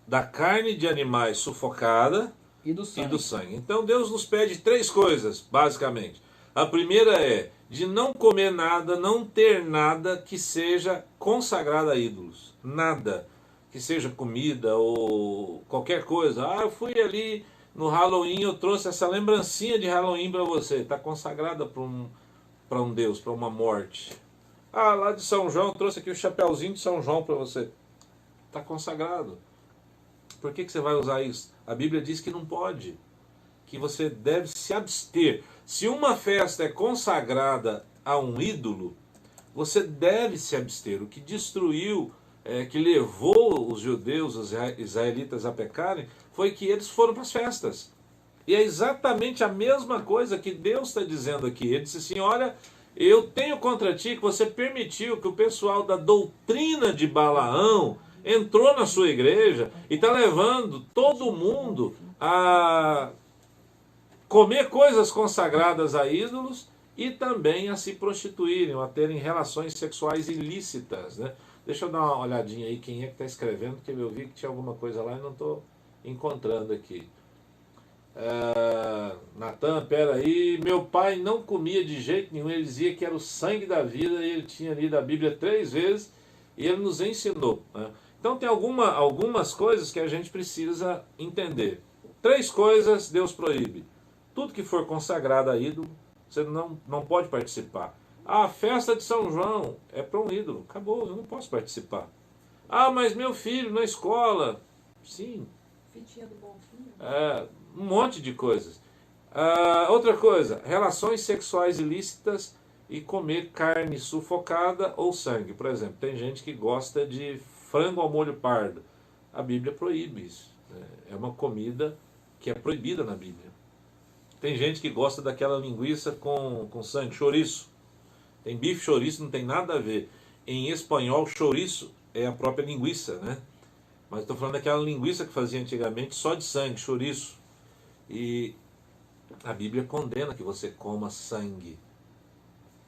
Da carne de animais sufocada e do sangue. Então Deus nos pede 3 coisas, basicamente. A primeira é de não comer nada, não ter nada que seja consagrado a ídolos. Nada que seja comida ou qualquer coisa. Ah, eu fui ali no Halloween, eu trouxe essa lembrancinha de Halloween para você. Está consagrada para um Deus, para uma morte. Ah, lá de São João, eu trouxe aqui o chapeuzinho de São João para você. Está consagrado. Por que você vai usar isso? A Bíblia diz que não pode, que você deve se abster. Se uma festa é consagrada a um ídolo, você deve se abster. O que destruiu, que levou os judeus, os israelitas a pecarem, foi que eles foram para as festas. E é exatamente a mesma coisa que Deus está dizendo aqui. Ele disse assim, olha, eu tenho contra ti que você permitiu que o pessoal da doutrina de Balaão entrou na sua igreja e está levando todo mundo a comer coisas consagradas a ídolos e também a se prostituírem, a terem relações sexuais ilícitas, né? Deixa eu dar uma olhadinha aí quem é que está escrevendo, porque eu vi que tinha alguma coisa lá e não estou encontrando aqui. Natan, peraí, meu pai não comia de jeito nenhum, ele dizia que era o sangue da vida, e ele tinha lido a Bíblia 3 vezes e ele nos ensinou, né? Então tem algumas coisas que a gente precisa entender. 3 coisas Deus proíbe. Tudo que for consagrado a ídolo, você não pode participar. A festa de São João é para um ídolo. Acabou, eu não posso participar. Ah, mas meu filho na escola. Sim. Fitinha do bom filho. Um monte de coisas. Outra coisa, relações sexuais ilícitas e comer carne sufocada ou sangue. Por exemplo, tem gente que gosta de frango ao molho pardo. A Bíblia proíbe isso. É uma comida que é proibida na Bíblia. Tem gente que gosta daquela linguiça com sangue, chouriço. Tem bife chouriço, não tem nada a ver. Em espanhol, chouriço é a própria linguiça, né? Mas estou falando daquela linguiça que fazia antigamente só de sangue, chouriço. E a Bíblia condena que você coma sangue.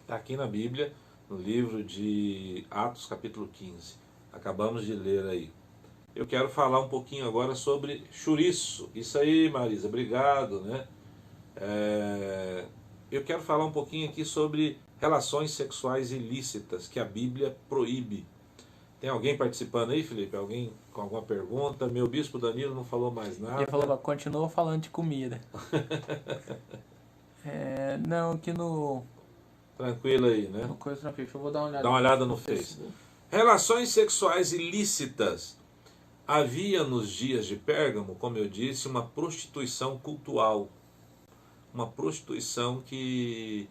Está aqui na Bíblia, no livro de Atos, capítulo 15. Acabamos de ler aí. Eu quero falar um pouquinho agora sobre chouriço. Isso aí, Marisa, obrigado, né? Eu quero falar um pouquinho aqui sobre relações sexuais ilícitas que a Bíblia proíbe. Tem alguém participando aí, Felipe? Alguém com alguma pergunta? Meu bispo Danilo não falou mais nada. Ele falou, continua falando de comida. Não, aqui no... Tranquilo aí, né? No coisa tranquilo. Eu vou dar uma olhada. Dá uma olhada no Face. Relações sexuais ilícitas. Havia nos dias de Pérgamo, como eu disse, uma prostituição cultural. Uma prostituição que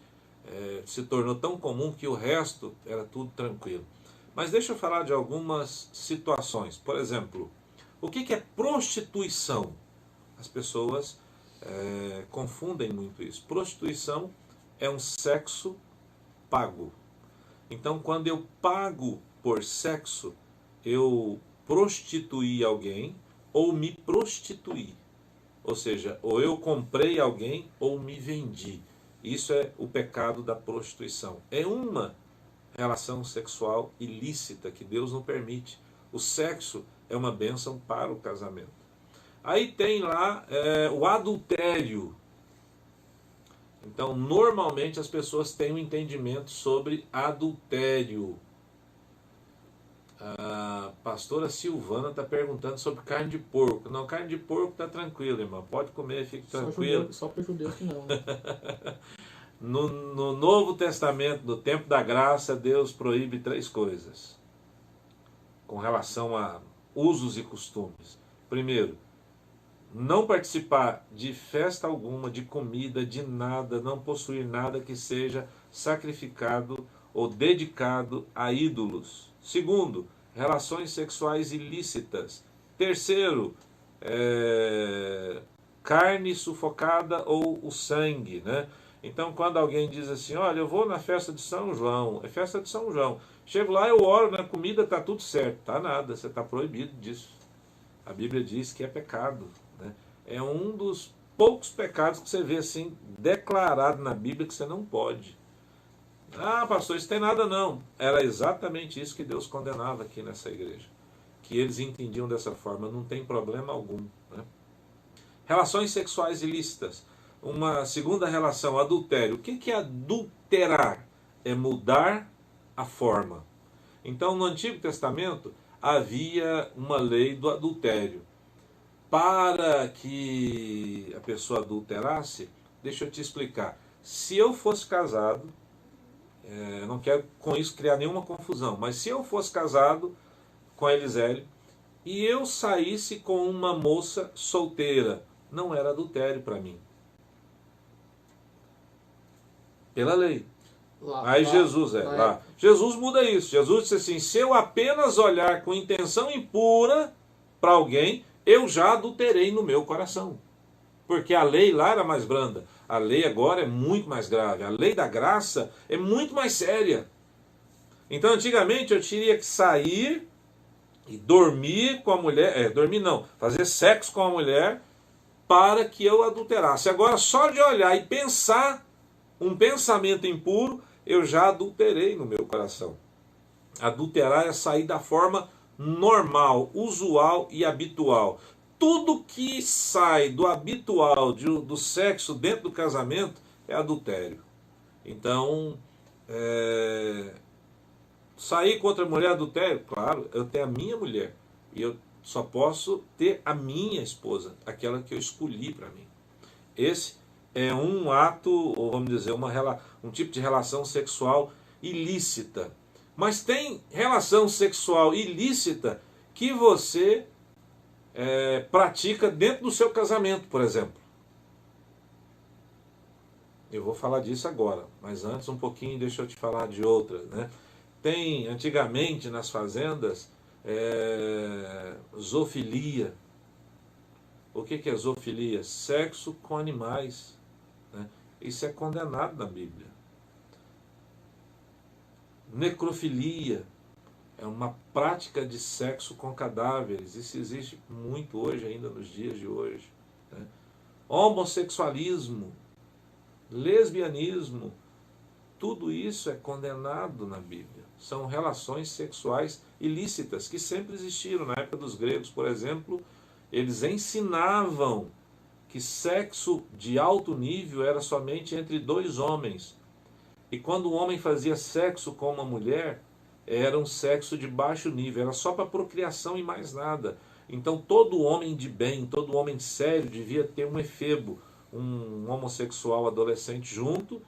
se tornou tão comum que o resto era tudo tranquilo. Mas deixa eu falar de algumas situações. Por exemplo, o que é prostituição? As pessoas confundem muito isso. Prostituição é um sexo pago. Então, quando eu pago por sexo, eu prostituí alguém ou me prostituí. Ou seja, ou eu comprei alguém ou me vendi. Isso é o pecado da prostituição. É uma relação sexual ilícita que Deus não permite. O sexo é uma bênção para o casamento. Aí tem lá o adultério. Então, normalmente as pessoas têm um entendimento sobre adultério. A pastora Silvana está perguntando sobre carne de porco. Não, carne de porco está tranquilo, irmão. Pode comer, fique tranquilo. Só para os judeus que não. Né? No Novo Testamento, no tempo da graça, Deus proíbe 3 coisas com relação a usos e costumes. Primeiro, não participar de festa alguma, de comida, de nada, não possuir nada que seja sacrificado ou dedicado a ídolos. Segundo, relações sexuais ilícitas. Terceiro, carne sufocada ou o sangue, né? Então, quando alguém diz assim, olha, eu vou na festa de São João, é festa de São João. Chego lá, eu oro, na comida está tudo certo. Tá nada, você está proibido disso. A Bíblia diz que é pecado, né? É um dos poucos pecados que você vê assim, declarado na Bíblia que você não pode. Ah, pastor, isso tem nada não. Era exatamente isso que Deus condenava aqui nessa igreja. Que eles entendiam dessa forma, não tem problema algum, né? Relações sexuais ilícitas. uma segunda relação, adultério. O que é adulterar? É mudar a forma. Então, no Antigo Testamento, havia uma lei do adultério. Para que a pessoa adulterasse, deixa eu te explicar. Se eu fosse casado, eu não quero com isso criar nenhuma confusão, mas se eu fosse casado com a Elisele e eu saísse com uma moça solteira, não era adultério para mim. Pela lei. Aí Jesus lá. Jesus muda isso. Jesus disse assim: se eu apenas olhar com intenção impura para alguém, eu já adulterei no meu coração. Porque a lei lá era mais branda. A lei agora é muito mais grave. A lei da graça é muito mais séria. Então, antigamente, eu teria que sair e dormir com a mulher. Dormir não. Fazer sexo com a mulher para que eu adulterasse. Agora, só de olhar e pensar um pensamento impuro, eu já adulterei no meu coração. Adulterar é sair da forma normal, usual e habitual. Tudo que sai do habitual, do sexo dentro do casamento, é adultério. Então, sair com outra mulher é adultério? Claro, eu tenho a minha mulher. E eu só posso ter a minha esposa, aquela que eu escolhi para mim. Esse é um ato, ou vamos dizer, um tipo de relação sexual ilícita. Mas tem relação sexual ilícita que você pratica dentro do seu casamento, por exemplo. Eu vou falar disso agora, mas antes um pouquinho deixa eu te falar de outras, né? Tem, antigamente, nas fazendas, zoofilia. O que é zoofilia? Sexo com animais. Né? Isso é condenado na Bíblia. Necrofilia é uma prática de sexo com cadáveres. Isso existe muito hoje, ainda nos dias de hoje. Né? Homossexualismo, lesbianismo, tudo isso é condenado na Bíblia. São relações sexuais ilícitas que sempre existiram. Na época dos gregos, por exemplo, eles ensinavam que sexo de alto nível era somente entre dois homens. E quando o homem fazia sexo com uma mulher, era um sexo de baixo nível, era só para procriação e mais nada. Então todo homem de bem, todo homem sério devia ter um efebo, um homossexual adolescente junto,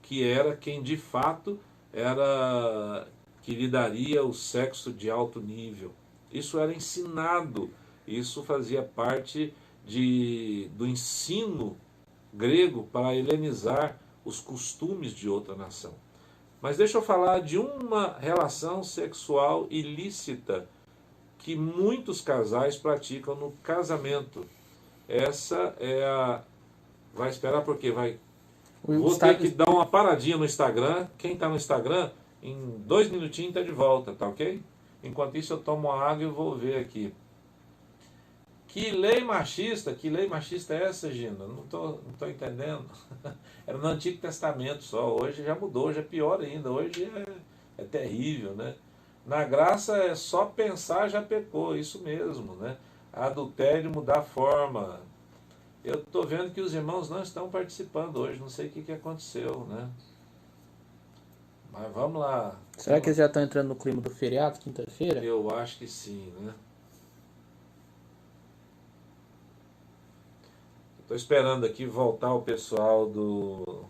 que era quem de fato era que lhe daria o sexo de alto nível. Isso era ensinado, isso fazia parte do ensino grego para helenizar os costumes de outra nação. Mas deixa eu falar de uma relação sexual ilícita que muitos casais praticam no casamento. Essa é a... Vai esperar porque vai... Vou ter que dar uma paradinha no Instagram. Quem está no Instagram, em 2 minutinhos está de volta, tá ok? Enquanto isso eu tomo uma água e vou ver aqui. Que lei machista é essa, Gina? Não tô entendendo. Era no Antigo Testamento só, hoje já mudou, hoje é pior ainda, hoje é terrível, né? Na graça é só pensar já pecou, isso mesmo, né? Adultério, mudar a forma. Eu estou vendo que os irmãos não estão participando hoje, não sei o que aconteceu, né? Mas vamos lá. Será que eles já estão entrando no clima do feriado, quinta-feira? Eu acho que sim, né? Estou esperando aqui voltar o pessoal do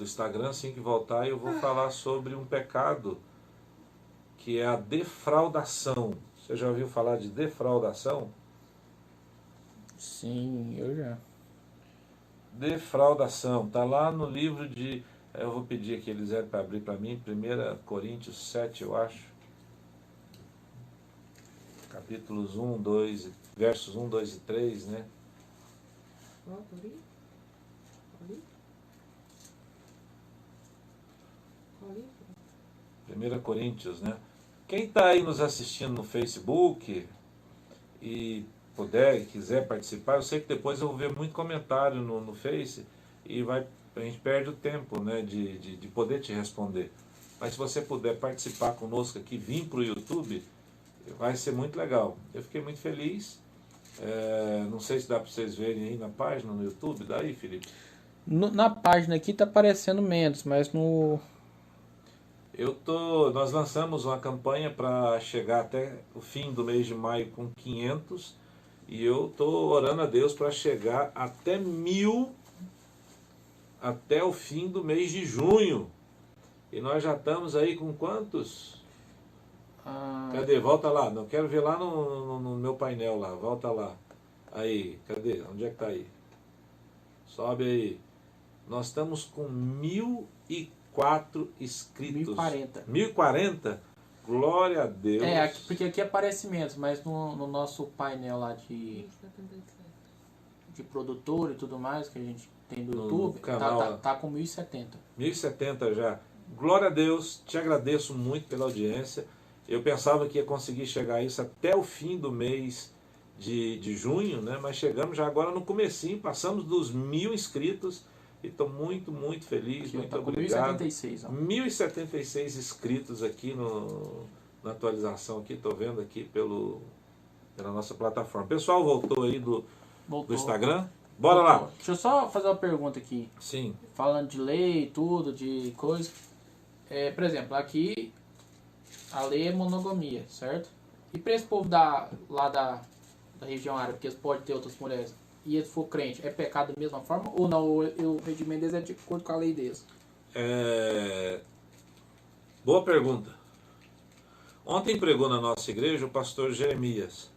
Instagram. Assim que voltar, eu vou falar sobre um pecado que é a defraudação. Você já ouviu falar de defraudação? Sim, eu já. Defraudação. Está lá no livro de... Eu vou pedir aqui, Elisete, para abrir para mim. 1 Coríntios 7, eu acho. Capítulos 1, 2, versos 1, 2 e 3, né? 1 Coríntios, né? Quem está aí nos assistindo no Facebook e puder e quiser participar, eu sei que depois eu vou ver muito comentário no Face e a gente perde o tempo, né, de poder te responder. Mas se você puder participar conosco aqui, vir para o YouTube, vai ser muito legal. Eu fiquei muito feliz Não sei se dá para vocês verem aí na página, no YouTube. Daí, Felipe? Na página aqui tá aparecendo menos, mas no... Nós lançamos uma campanha para chegar até o fim do mês de maio com 500 e eu tô orando a Deus para chegar até 1000 até o fim do mês de junho. E nós já estamos aí com quantos? Cadê? Volta lá. Não quero ver lá no meu painel lá. Volta lá. Aí, cadê? Onde é que tá aí? Sobe aí. Nós estamos com 1004 inscritos. 1040. 1040? Glória a Deus. Porque aqui aparece menos, mas no nosso painel lá de produtor e tudo mais que a gente tem do YouTube, canal, tá com 1070. 1070 já. Glória a Deus, te agradeço muito pela audiência. Eu pensava que ia conseguir chegar a isso até o fim do mês de junho, né? Mas chegamos já agora no comecinho, passamos dos 1000 inscritos e estou muito, muito feliz, aqui, muito tá obrigado. 1076, ó. 1076 inscritos aqui na atualização aqui, estou vendo aqui pela nossa plataforma. O pessoal voltou aí do Instagram? Bora lá. Deixa eu só fazer uma pergunta aqui. Sim. Falando de lei e tudo, de coisa. Por exemplo, aqui a lei é monogamia, certo? E para esse povo lá da região árabe, que eles podem ter outras mulheres, e eles for crente, é pecado da mesma forma? Ou não, o regimento deles é de acordo com a lei deles? Boa pergunta. Ontem pregou na nossa igreja o pastor Jeremias,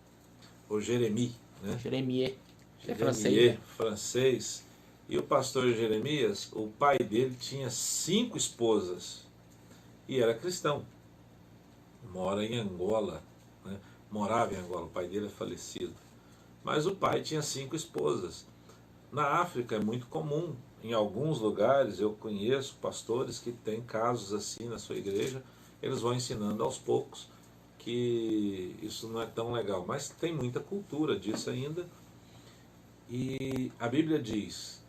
ou Jeremi, né? Jeremias. É francês. E o pastor Jeremias, o pai dele tinha 5 esposas e era cristão. Mora em Angola, né? Morava em Angola, o pai dele é falecido. Mas o pai tinha 5 esposas. Na África é muito comum, em alguns lugares eu conheço pastores que têm casos assim na sua igreja, eles vão ensinando aos poucos que isso não é tão legal, mas tem muita cultura disso ainda. E a Bíblia diz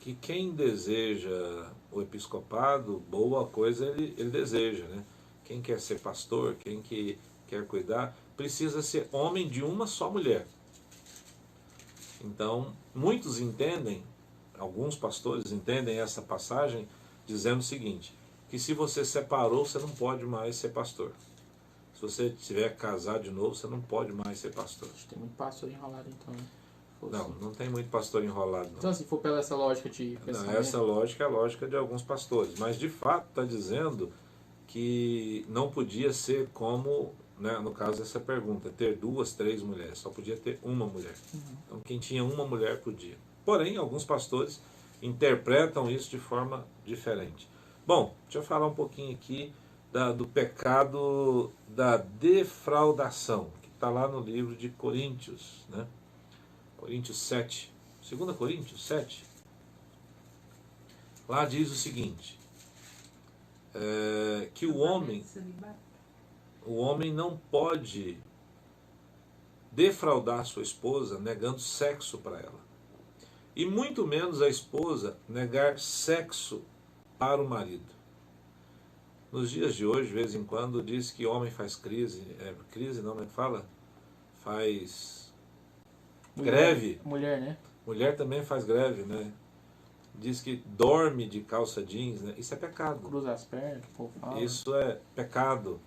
que quem deseja o episcopado, boa coisa ele deseja, né? Quem quer ser pastor, quem que quer cuidar, precisa ser homem de uma só mulher. Então, muitos entendem, alguns pastores entendem essa passagem dizendo o seguinte, que se você separou, você não pode mais ser pastor. Se você tiver casado de novo, você não pode mais ser pastor. Tem muito pastor enrolado então, né? Não tem muito pastor enrolado. Não. Então, se for pela essa lógica de pensamento... Não, essa lógica é a lógica de alguns pastores. Mas, de fato, está dizendo que não podia ser como, né, no caso dessa pergunta, ter 2, 3 mulheres. Só podia ter uma mulher. Então, quem tinha uma mulher podia. Porém, alguns pastores interpretam isso de forma diferente. Bom, deixa eu falar um pouquinho aqui do pecado da defraudação, que está lá no livro de Coríntios, né? Coríntios 7, 2 Coríntios 7, lá diz o seguinte, que o homem não pode defraudar sua esposa negando sexo para ela, e muito menos a esposa negar sexo para o marido. Nos dias de hoje, de vez em quando, diz que homem faz crise não, como é que fala? Faz... greve. Mulher, né? Mulher também faz greve, né? Diz que dorme de calça jeans, né? Isso é pecado. Cruza as pernas, que o povo fala. Isso é pecado.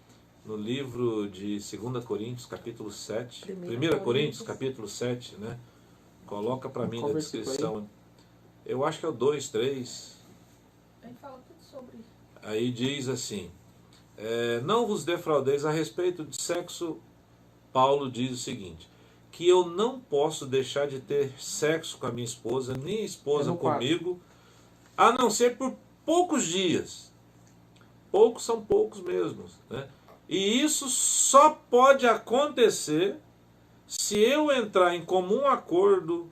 No livro de 2 Coríntios, capítulo 7. 1 Coríntios, capítulo 7, né? Coloca para mim na descrição. Eu acho que é o 2, 3. Aí fala tudo sobre isso. Aí diz assim, não vos defraudeis a respeito de sexo. Paulo diz o seguinte, que eu não posso deixar de ter sexo com a minha esposa, nem a esposa comigo, a não ser por poucos dias. Poucos são poucos mesmo, né? E isso só pode acontecer se eu entrar em comum acordo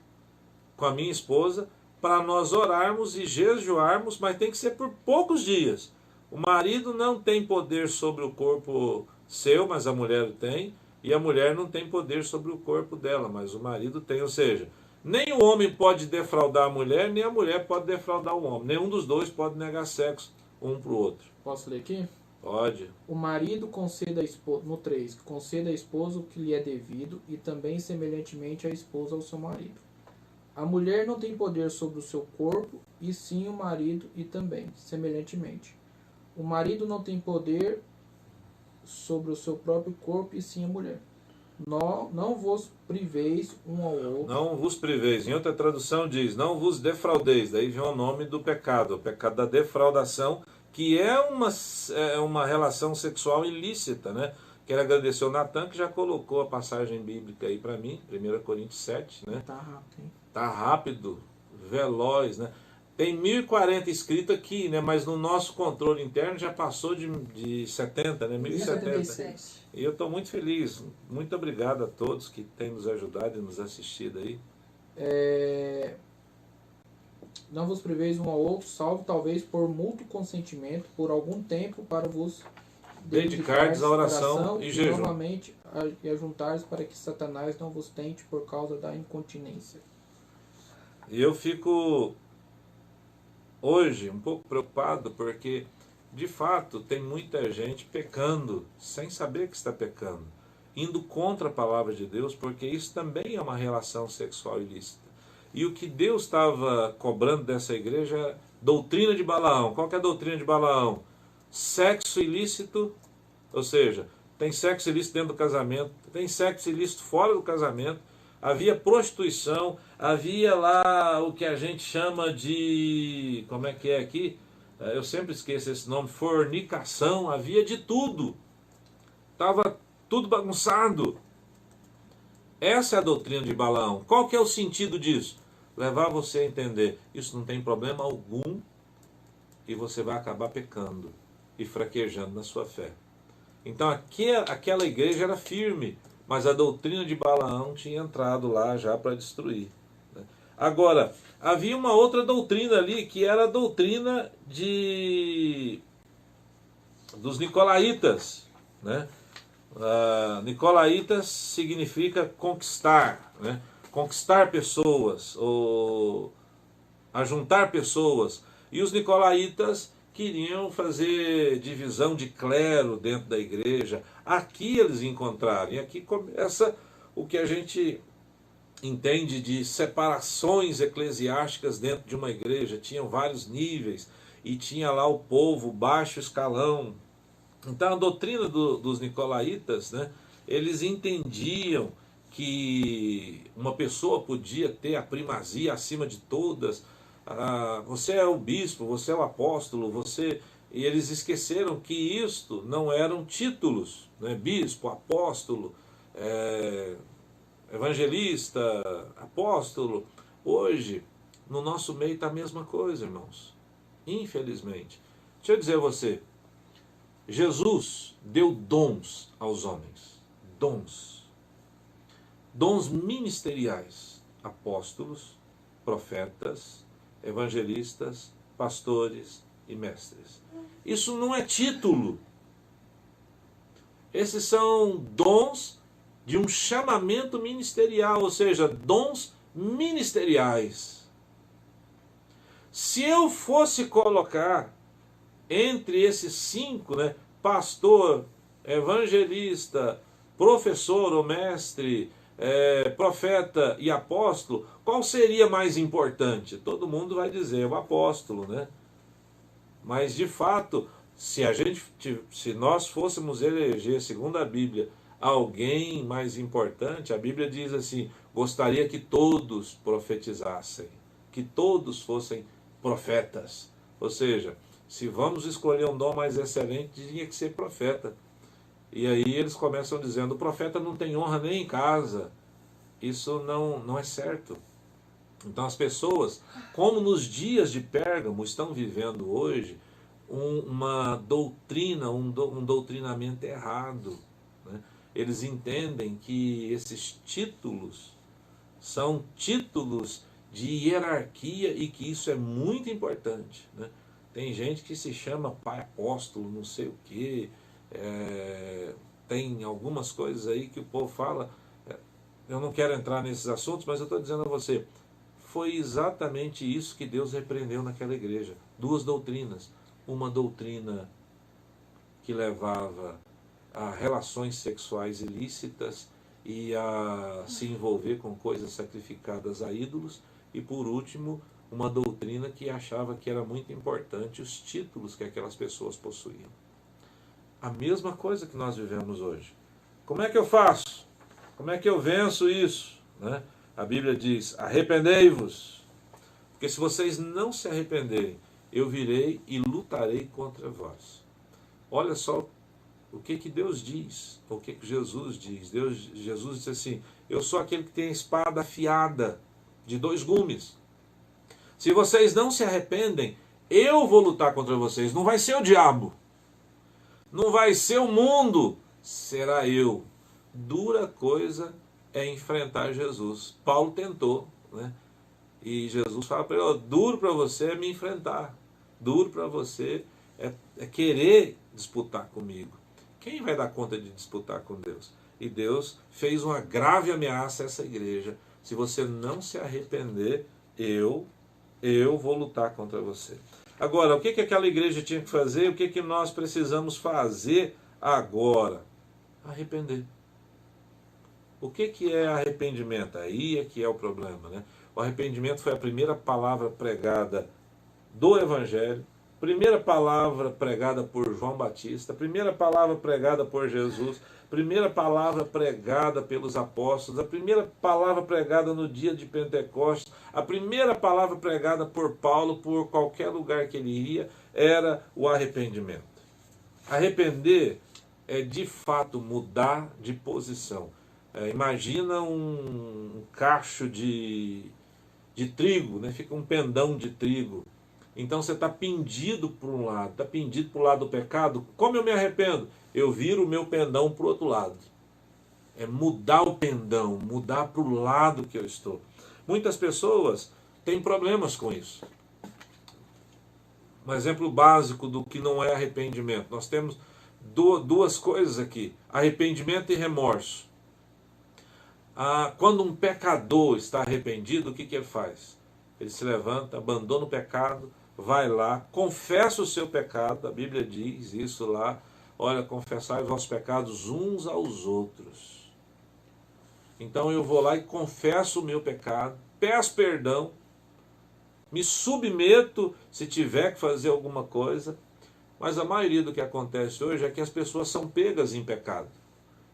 com a minha esposa para nós orarmos e jejuarmos, mas tem que ser por poucos dias. O marido não tem poder sobre o corpo seu, mas a mulher tem. E a mulher não tem poder sobre o corpo dela, mas o marido tem. Ou seja, nem o homem pode defraudar a mulher, nem a mulher pode defraudar o homem. Nenhum dos dois pode negar sexo um para o outro. Posso ler aqui? Pode. O marido conceda a esposa, no 3, conceda à esposa o que lhe é devido, e também semelhantemente a esposa ao seu marido. A mulher não tem poder sobre o seu corpo, e sim o marido, e também, semelhantemente. O marido não tem poder sobre o seu próprio corpo, e sim a mulher. Não vos priveis um ao outro. Não vos priveis. Em outra tradução diz, não vos defraudeis. Daí vem o nome do pecado, o pecado da defraudação, que é uma relação sexual ilícita, né? Quero agradecer o Natan, que já colocou a passagem bíblica aí para mim, 1 Coríntios 7, né? Tá rápido, hein? Tá rápido, veloz, né? Tem 1040 escrito aqui, né? Mas no nosso controle interno já passou de 70, né? 1070. 1076. E eu estou muito feliz. Muito obrigado a todos que têm nos ajudado e nos assistido aí. Não vos priveis um ao outro, salvo talvez por mútuo consentimento, por algum tempo, para vos Dedicardes à oração e jejum. novamente e ajuntares para que Satanás não vos tente por causa da incontinência. E eu fico hoje um pouco preocupado porque, de fato, tem muita gente pecando sem saber que está pecando, indo contra a palavra de Deus, porque isso também é uma relação sexual ilícita. E o que Deus estava cobrando dessa igreja é doutrina de Balaão. Qual que é a doutrina de Balaão? Sexo ilícito, ou seja, tem sexo ilícito dentro do casamento, tem sexo ilícito fora do casamento, havia prostituição, havia lá o que a gente chama de, como é que é aqui? Eu sempre esqueço esse nome, fornicação, havia de tudo. Estava tudo bagunçado. Essa é a doutrina de Balaão. Qual que é o sentido disso? Levar você a entender, isso não tem problema algum e você vai acabar pecando e fraquejando na sua fé. Então aquela igreja era firme, mas a doutrina de Balaão tinha entrado lá já para destruir. Agora, havia uma outra doutrina ali, que era a doutrina dos nicolaítas, né? Nicolaítas significa conquistar, né? Conquistar pessoas, ou ajuntar pessoas. E os nicolaítas queriam fazer divisão de clero dentro da igreja. Aqui eles encontraram, e aqui começa o que a gente entende de separações eclesiásticas dentro de uma igreja. Tinham vários níveis, e tinha lá o povo, baixo escalão. Então a doutrina dos nicolaítas, né, eles entendiam que uma pessoa podia ter a primazia acima de todas. Você é o bispo, você é o apóstolo, e eles esqueceram que isto não eram títulos, né? Bispo, apóstolo, evangelista, apóstolo. Hoje, no nosso meio está a mesma coisa, irmãos. Infelizmente. Deixa eu dizer a você, Jesus deu dons aos homens. Dons. Dons ministeriais. Apóstolos, profetas, evangelistas, pastores e mestres. Isso não é título. Esses são dons de um chamamento ministerial, ou seja, dons ministeriais. Se eu fosse colocar entre esses 5, né, pastor, evangelista, professor ou mestre, profeta e apóstolo, qual seria mais importante? Todo mundo vai dizer o apóstolo, né? Mas de fato, se nós fôssemos eleger, segundo a Bíblia, alguém mais importante, a Bíblia diz assim: gostaria que todos profetizassem, que todos fossem profetas. Ou seja, se vamos escolher um dom mais excelente, tinha que ser profeta. E aí eles começam dizendo: o profeta não tem honra nem em casa. Isso não é certo. Então as pessoas, como nos dias de Pérgamo, estão vivendo hoje uma doutrina, um doutrinamento errado, né? Eles entendem que esses títulos são títulos de hierarquia e que isso é muito importante, né? Tem gente que se chama pai apóstolo, não sei o quê. Tem algumas coisas aí que o povo fala. Eu não quero entrar nesses assuntos, mas eu estou dizendo a você, foi exatamente isso que Deus repreendeu naquela igreja. 2 doutrinas. Uma doutrina que levava a relações sexuais ilícitas e a se envolver com coisas sacrificadas a ídolos, e por último, uma doutrina que achava que era muito importante os títulos que aquelas pessoas possuíam. A mesma coisa que nós vivemos hoje. Como é que eu faço? Como é que eu venço isso? Né? A Bíblia diz, arrependei-vos, porque se vocês não se arrependerem, eu virei e lutarei contra vós. Olha só o que Deus diz, o que Jesus diz. Jesus diz assim, eu sou aquele que tem a espada afiada de 2 gumes. Se vocês não se arrependem, eu vou lutar contra vocês. Não vai ser o diabo, não vai ser o mundo, será eu. Dura coisa é enfrentar Jesus. Paulo tentou, né? E Jesus fala para ele, duro para você é me enfrentar, duro para você é querer disputar comigo. Quem vai dar conta de disputar com Deus? E Deus fez uma grave ameaça a essa igreja. Se você não se arrepender, eu vou lutar contra você. Agora, o que aquela igreja tinha que fazer? O que nós precisamos fazer agora? Arrepender. O que é arrependimento? Aí é que é o problema, né? O arrependimento foi a primeira palavra pregada do Evangelho, primeira palavra pregada por João Batista, primeira palavra pregada por Jesus, primeira palavra pregada pelos apóstolos, a primeira palavra pregada no dia de Pentecostes, a primeira palavra pregada por Paulo por qualquer lugar que ele ia, era o arrependimento. Arrepender é de fato mudar de posição. Imagina um cacho de trigo, né? Fica um pendão de trigo. Então você está pendido por um lado, está pendido para o lado do pecado. Como eu me arrependo? Eu viro o meu pendão para o outro lado. É mudar o pendão, mudar para o lado que eu estou. Muitas pessoas têm problemas com isso. Um exemplo básico do que não é arrependimento. Nós temos duas coisas aqui: arrependimento e remorso. Quando um pecador está arrependido, o que ele faz? Ele se levanta, abandona o pecado, vai lá, confessa o seu pecado. A Bíblia diz isso lá. Olha, confessai os vossos pecados uns aos outros. Então eu vou lá e confesso o meu pecado, peço perdão, me submeto se tiver que fazer alguma coisa. Mas a maioria do que acontece hoje é que as pessoas são pegas em pecado.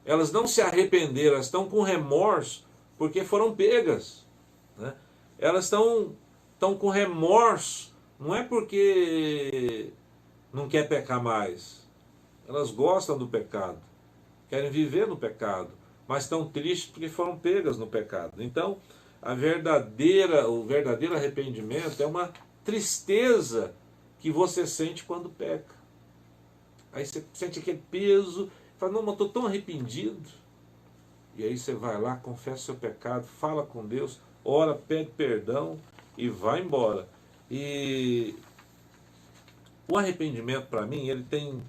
Elas não se arrependeram, elas estão com remorso porque foram pegas, né? Elas estão com remorso, não é porque não quer pecar mais. Elas gostam do pecado, querem viver no pecado, mas estão tristes porque foram pegas no pecado. Então, o verdadeiro arrependimento é uma tristeza que você sente quando peca. Aí você sente aquele peso, fala, não, mas estou tão arrependido. E aí você vai lá, confessa o seu pecado, fala com Deus, ora, pede perdão e vai embora. E o arrependimento, para mim, ele tem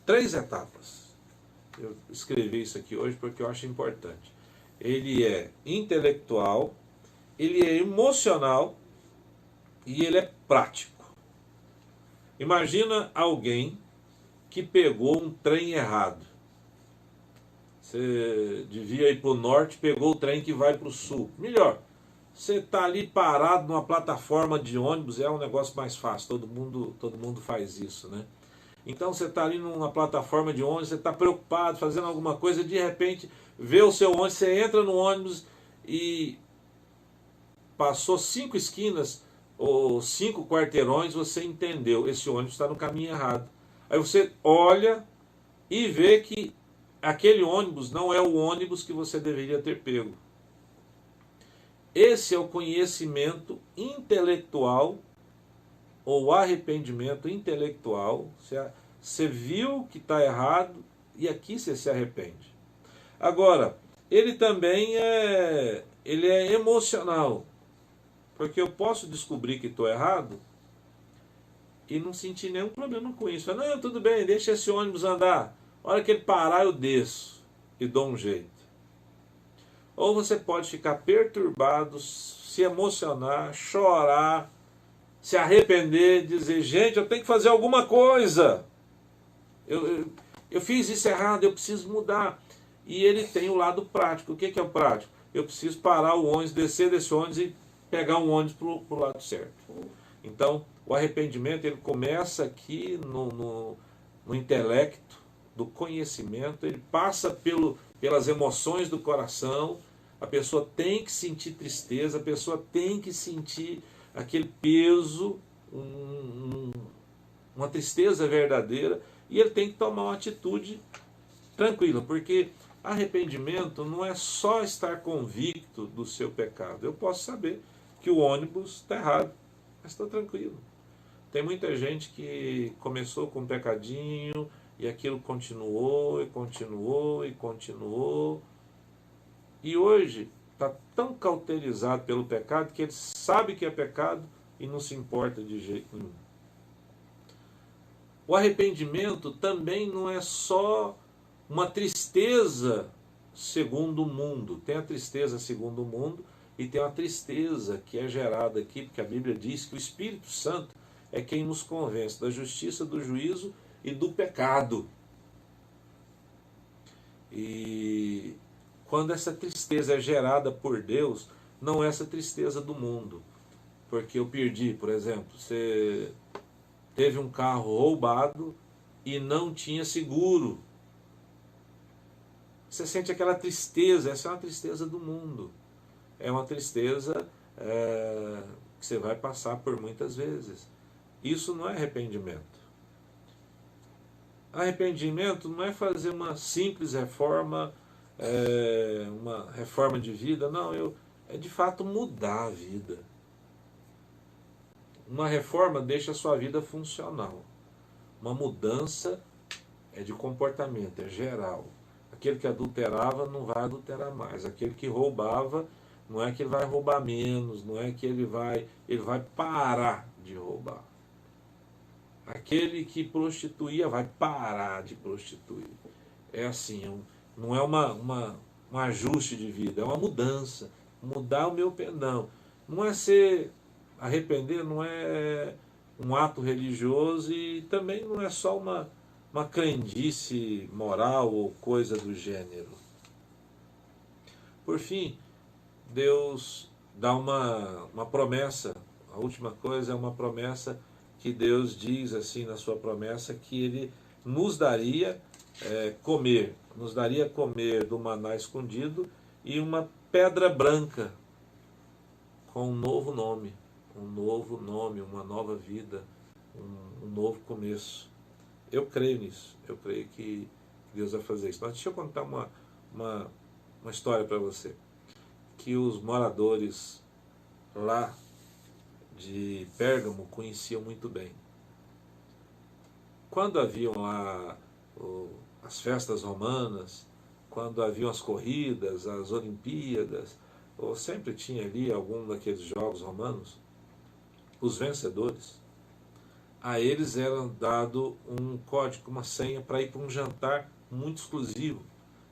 3 etapas. Eu escrevi isso aqui hoje porque eu acho importante. Ele é intelectual, ele é emocional e ele é prático. Imagina alguém que pegou um trem errado. Você devia ir para o norte, pegou o trem que vai para o sul. Melhor, você está ali parado numa plataforma de ônibus, é um negócio mais fácil, todo mundo faz isso, né? Então você está ali numa plataforma de ônibus, você está preocupado, fazendo alguma coisa, de repente vê o seu ônibus, você entra no ônibus e passou 5 esquinas ou 5 quarteirões, você entendeu, esse ônibus está no caminho errado. Aí você olha e vê que aquele ônibus não é o ônibus que você deveria ter pego. Esse é o conhecimento intelectual, ou arrependimento intelectual. Você viu que está errado e aqui você se arrepende. Agora, ele também é emocional, porque eu posso descobrir que estou errado e não sentir nenhum problema com isso. Não, tudo bem, deixa esse ônibus andar. A hora que ele parar, eu desço e dou um jeito. Ou você pode ficar perturbado, se emocionar, chorar, se arrepender, dizer, gente, eu tenho que fazer alguma coisa. Eu fiz isso errado, eu preciso mudar. E ele tem o lado prático. O que é o prático? Eu preciso parar o ônibus, descer desse ônibus e pegar um ônibus para o lado certo. Então, o arrependimento ele começa aqui no intelecto, do conhecimento, ele passa pelas emoções do coração, a pessoa tem que sentir tristeza, a pessoa tem que sentir aquele peso, uma tristeza verdadeira, e ele tem que tomar uma atitude tranquila, porque arrependimento não é só estar convicto do seu pecado. Eu posso saber que o ônibus está errado, mas estou tranquilo. Tem muita gente que começou com um pecadinho e aquilo continuou e continuou e continuou. E hoje está tão cauterizado pelo pecado que ele sabe que é pecado e não se importa de jeito nenhum. O arrependimento também não é só uma tristeza segundo o mundo. Tem a tristeza segundo o mundo e tem uma tristeza que é gerada aqui, porque a Bíblia diz que o Espírito Santo é quem nos convence da justiça, do juízo e do pecado. E quando essa tristeza é gerada por Deus, não é essa tristeza do mundo. Porque eu perdi, por exemplo, você teve um carro roubado e não tinha seguro. Você sente aquela tristeza, essa é uma tristeza do mundo. É uma tristeza que você vai passar por muitas vezes. Isso não é arrependimento. Arrependimento não é fazer uma simples reforma, uma reforma de vida. Não, é de fato mudar a vida. Uma reforma deixa a sua vida funcional. Uma mudança é de comportamento, é geral. Aquele que adulterava não vai adulterar mais. Aquele que roubava, não é que ele vai roubar menos, não é que ele vai parar de roubar. Aquele que prostituía vai parar de prostituir. É assim, não é um ajuste de vida, é uma mudança. Mudar o meu perdão. Não é ser arrepender, não é um ato religioso e também não é só uma crendice moral ou coisa do gênero. Por fim, Deus dá uma promessa. A última coisa é uma promessa que Deus diz assim na sua promessa, que Ele nos daria comer do maná escondido e uma pedra branca com um novo nome, uma nova vida, um novo começo. Eu creio nisso, eu creio que Deus vai fazer isso. Mas deixa eu contar uma história para você, que os moradores lá de Pérgamo conheciam muito bem. Quando haviam lá as festas romanas, quando haviam as corridas, as Olimpíadas, ou sempre tinha ali algum daqueles jogos romanos, os vencedores, a eles era dado um código, uma senha para ir para um jantar muito exclusivo,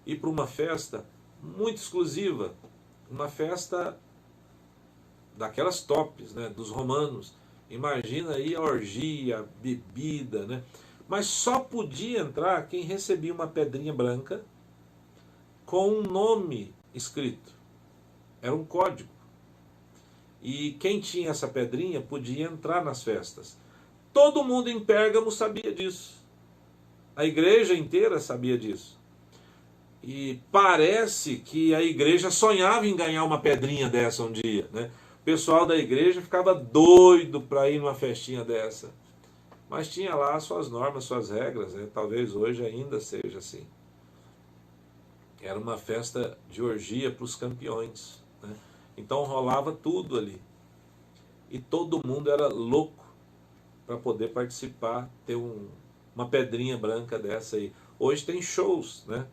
ir para uma festa muito exclusiva, uma festa daquelas tops, né, dos romanos. Imagina aí a orgia, a bebida, né? Mas só podia entrar quem recebia uma pedrinha branca com um nome escrito. Era um código. E quem tinha essa pedrinha podia entrar nas festas. Todo mundo em Pérgamo sabia disso. A igreja inteira sabia disso. E parece que a igreja sonhava em ganhar uma pedrinha dessa um dia, né? O pessoal da igreja ficava doido para ir numa festinha dessa. Mas tinha lá suas normas, suas regras, né? Talvez hoje ainda seja assim. Era uma festa de orgia para os campeões, né? Então rolava tudo ali. E todo mundo era louco para poder participar, ter uma pedrinha branca dessa aí. Hoje tem shows, né?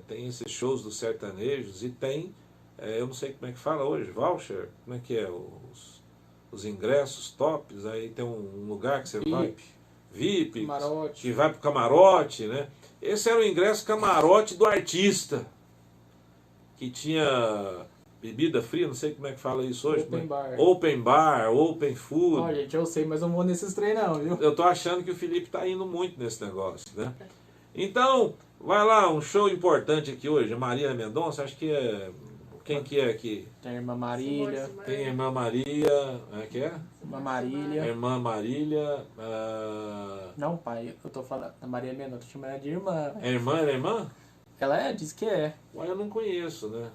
Tem esses shows dos sertanejos e tem, eu não sei como é que fala hoje, voucher, como é que é, os ingressos tops, aí tem um lugar que você vai, VIP, Camarote. que vai pro camarote, né? Esse era o ingresso camarote do artista, que tinha bebida fria, não sei como é que fala isso hoje. Open bar. Open bar, open food. Ó, gente, eu sei, mas eu não vou nesses trem não, viu? Eu tô achando que o Felipe tá indo muito nesse negócio, né? Então, vai lá, um show importante aqui hoje. Maria Mendonça, acho que é... Quem que é aqui? Tem a irmã Marília. Tem a irmã Maria... É que é? Irmã A Marília. irmã Marília... Não, pai, eu tô falando. A Maria Mendonça, tô chamando ela de irmã. É irmã? Ela é irmã? Ela diz que é. Ué, eu não conheço, né?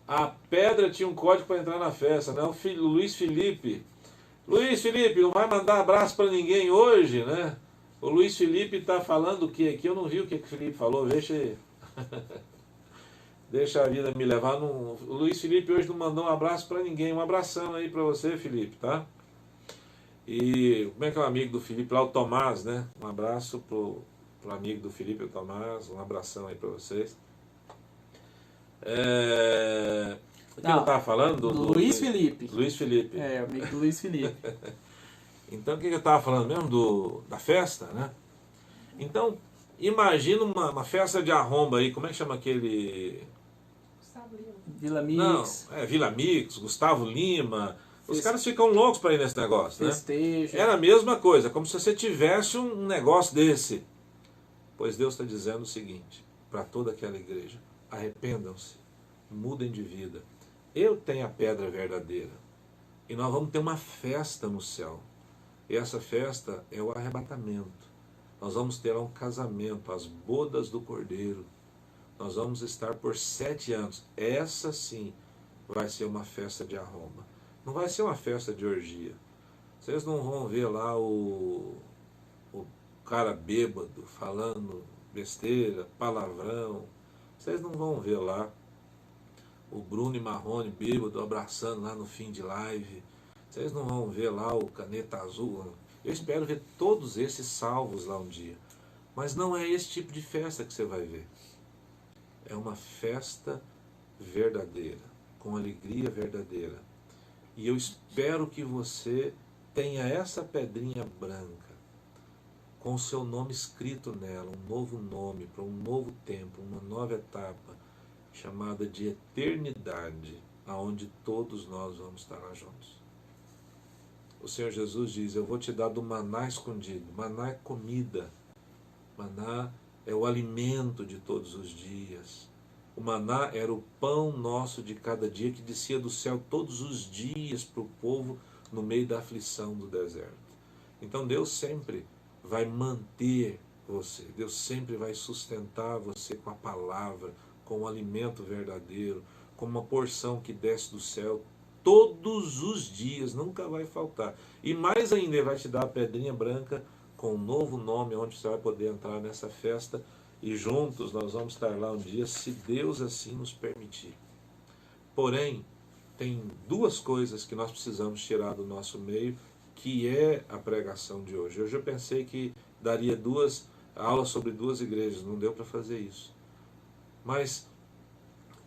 A Pedra tinha um código para entrar na festa, né? O Luiz Felipe. Luiz Felipe, não vai mandar abraço para ninguém hoje, né? O Luiz Felipe tá falando o que aqui? Eu não vi o que o Felipe falou, deixa deixa a vida me levar. O Luiz Felipe hoje não mandou um abraço para ninguém. Um abração aí para você, Felipe, tá? E como é que é o amigo do Felipe lá, o Tomás, né? Um abraço pro amigo do Felipe, o Tomás. Um abração aí para vocês. O que eu estava falando? Do Luiz Felipe. Luiz Felipe. É, o amigo do Luiz Felipe. Então, o que eu estava falando mesmo? Da festa, né? Então, imagina uma festa de arromba aí. Como é que chama aquele... Vila Mix. Não, Vila Mix, Gustavo Lima. Os caras ficam loucos para ir nesse negócio, né? Festejo. Era a mesma coisa, como se você tivesse um negócio desse. Pois Deus está dizendo o seguinte, para toda aquela igreja: arrependam-se, mudem de vida. Eu tenho a pedra verdadeira. E nós vamos ter uma festa no céu. E essa festa é o arrebatamento. Nós vamos ter um casamento, as bodas do Cordeiro. Nós vamos estar por 7 anos. Essa sim vai ser uma festa de arromba. Não vai ser uma festa de orgia. Vocês não vão ver lá o cara bêbado falando besteira, palavrão. Vocês não vão ver lá o Bruno e Marrone bêbado abraçando lá no fim de live. Vocês não vão ver lá o Caneta Azul. Eu espero ver todos esses salvos lá um dia. Mas não é esse tipo de festa que você vai ver. É uma festa verdadeira, com alegria verdadeira. E eu espero que você tenha essa pedrinha branca, com o seu nome escrito nela, um novo nome para um novo tempo, uma nova etapa, chamada de eternidade, aonde todos nós vamos estar lá juntos. O Senhor Jesus diz: eu vou te dar do maná escondido. Maná é comida. Maná é o alimento de todos os dias. O maná era o pão nosso de cada dia que descia do céu todos os dias para o povo no meio da aflição do deserto. Então Deus sempre vai manter você. Deus sempre vai sustentar você com a palavra, com o alimento verdadeiro, com uma porção que desce do céu todos os dias, nunca vai faltar. E mais ainda, Ele vai te dar a pedrinha branca com um novo nome, onde você vai poder entrar nessa festa e juntos nós vamos estar lá um dia, se Deus assim nos permitir. Porém, tem 2 coisas que nós precisamos tirar do nosso meio, que é a pregação de hoje. Hoje eu pensei que daria 2 aulas sobre 2 igrejas, não deu para fazer isso. Mas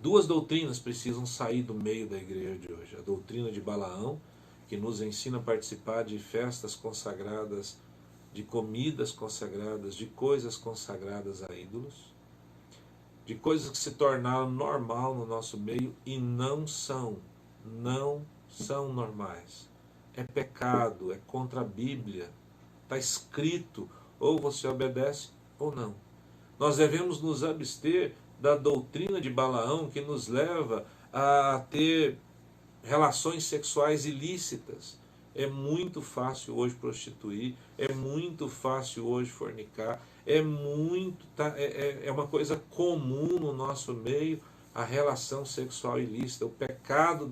2 doutrinas precisam sair do meio da igreja de hoje. A doutrina de Balaão, que nos ensina a participar de festas consagradas, de comidas consagradas, de coisas consagradas a ídolos, de coisas que se tornaram normal no nosso meio e não são normais. É pecado, é contra a Bíblia, está escrito, ou você obedece ou não. Nós devemos nos abster da doutrina de Balaão, que nos leva a ter relações sexuais ilícitas. É muito fácil hoje prostituir, é muito fácil hoje fornicar, é uma coisa comum no nosso meio a relação sexual ilícita. O pecado,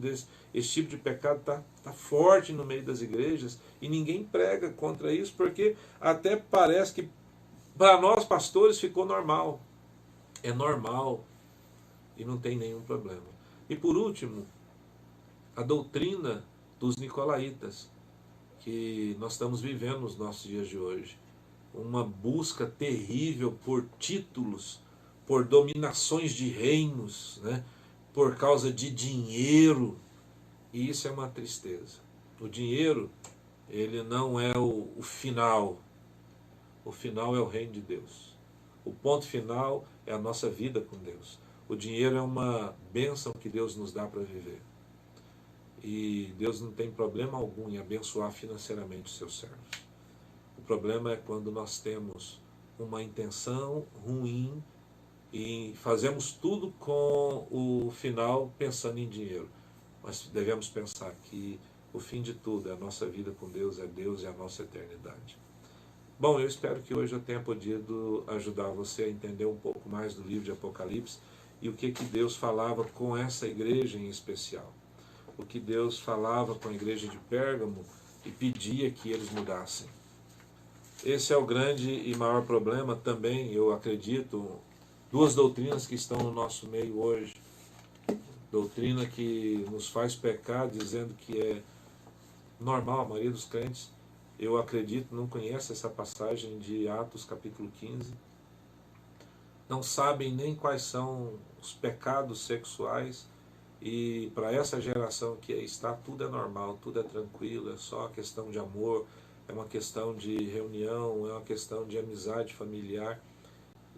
esse tipo de pecado está forte no meio das igrejas e ninguém prega contra isso, porque até parece que para nós pastores ficou normal. É normal e não tem nenhum problema. E por último, a doutrina dos nicolaítas, que nós estamos vivendo nos nossos dias de hoje. Uma busca terrível por títulos, por dominações de reinos, né? Por causa de dinheiro. E isso é uma tristeza. O dinheiro, ele não é o final. O final é o reino de Deus. O ponto final é a nossa vida com Deus. O dinheiro é uma bênção que Deus nos dá para viver. E Deus não tem problema algum em abençoar financeiramente os seus servos. O problema é quando nós temos uma intenção ruim e fazemos tudo com o final pensando em dinheiro. Mas devemos pensar que o fim de tudo é a nossa vida com Deus, é Deus e a nossa eternidade. Bom, eu espero que hoje eu tenha podido ajudar você a entender um pouco mais do livro de Apocalipse e o que Deus falava com essa igreja em especial. O que Deus falava com a igreja de Pérgamo e pedia que eles mudassem. Esse é o grande e maior problema também, eu acredito, duas doutrinas que estão no nosso meio hoje. Doutrina que nos faz pecar, dizendo que é normal, a maioria dos crentes, eu acredito, não conhece essa passagem de Atos capítulo 15. Não sabem nem quais são os pecados sexuais. E para essa geração que está, tudo é normal, tudo é tranquilo, é só questão de amor, é uma questão de reunião, é uma questão de amizade familiar.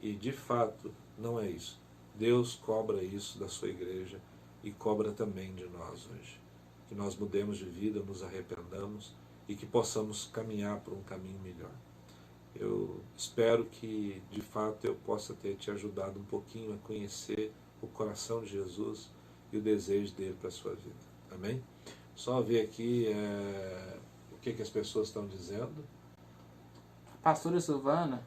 E de fato, não é isso. Deus cobra isso da sua igreja e cobra também de nós hoje. Que nós mudemos de vida, nos arrependamos e que possamos caminhar por um caminho melhor. Eu espero que, de fato, eu possa ter te ajudado um pouquinho a conhecer o coração de Jesus e o desejo dele para a sua vida. Amém? Só ver aqui o que as pessoas estão dizendo. A pastora Silvana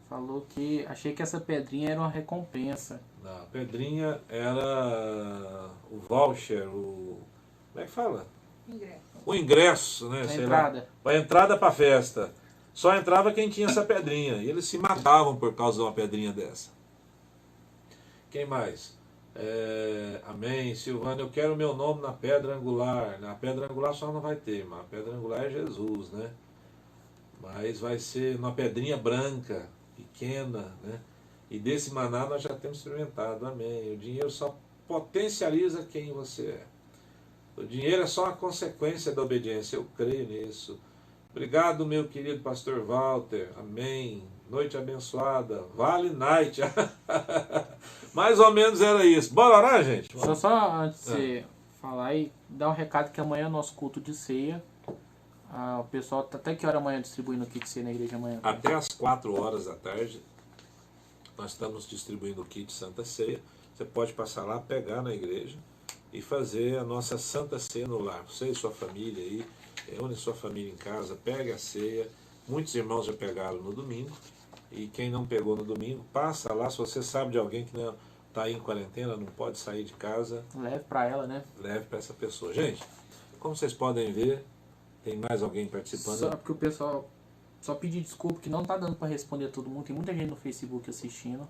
falou que achei que essa pedrinha era uma recompensa. Não, a pedrinha era o voucher, como é que fala? Ingresso. O ingresso, né? A entrada. A entrada para a festa. Só entrava quem tinha essa pedrinha. E eles se matavam por causa de uma pedrinha dessa. Quem mais? Amém. Silvana, eu quero meu nome na pedra angular. Na pedra angular só não vai ter, mas a pedra angular é Jesus, né? Mas vai ser uma pedrinha branca, pequena, né? E desse maná nós já temos experimentado. Amém. O dinheiro só potencializa quem você é. O dinheiro é só uma consequência da obediência. Eu creio nisso. Obrigado, meu querido pastor Walter. Amém. Noite abençoada. Vale night. Mais ou menos era isso. Bora orar, gente? Só antes de você falar e dar um recado que amanhã é o nosso culto de ceia. O pessoal tá até que hora amanhã distribuindo o kit ceia na igreja amanhã? Até às 4 horas da tarde nós estamos distribuindo o kit Santa Ceia. Você pode passar lá, pegar na igreja e fazer a nossa Santa Ceia no lar. Você e sua família aí, reúne sua família em casa, pegue a ceia. Muitos irmãos já pegaram no domingo. E quem não pegou no domingo, passa lá. Se você sabe de alguém que não está aí em quarentena, não pode sair de casa, Leve para ela, né? leve para essa pessoa. Gente, como vocês podem ver, tem mais alguém participando? Só porque o pessoal... Só pedir desculpa que não tá dando para responder a todo mundo. Tem muita gente no Facebook assistindo.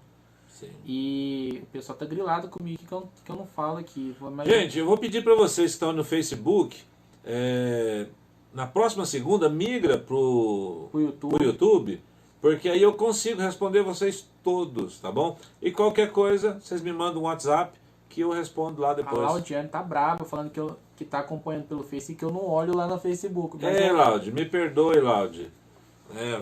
Sim. E o pessoal tá grilado comigo que eu não falo aqui. Mas... Gente, eu vou pedir para vocês que estão no Facebook, na próxima segunda, migra pro YouTube, porque aí eu consigo responder vocês todos, tá bom? E qualquer coisa, vocês me mandam um WhatsApp que eu respondo lá A depois. Laudiane tá brava falando que tá acompanhando pelo Face e que eu não olho lá no Facebook. Mas Laude, me perdoe, Laude.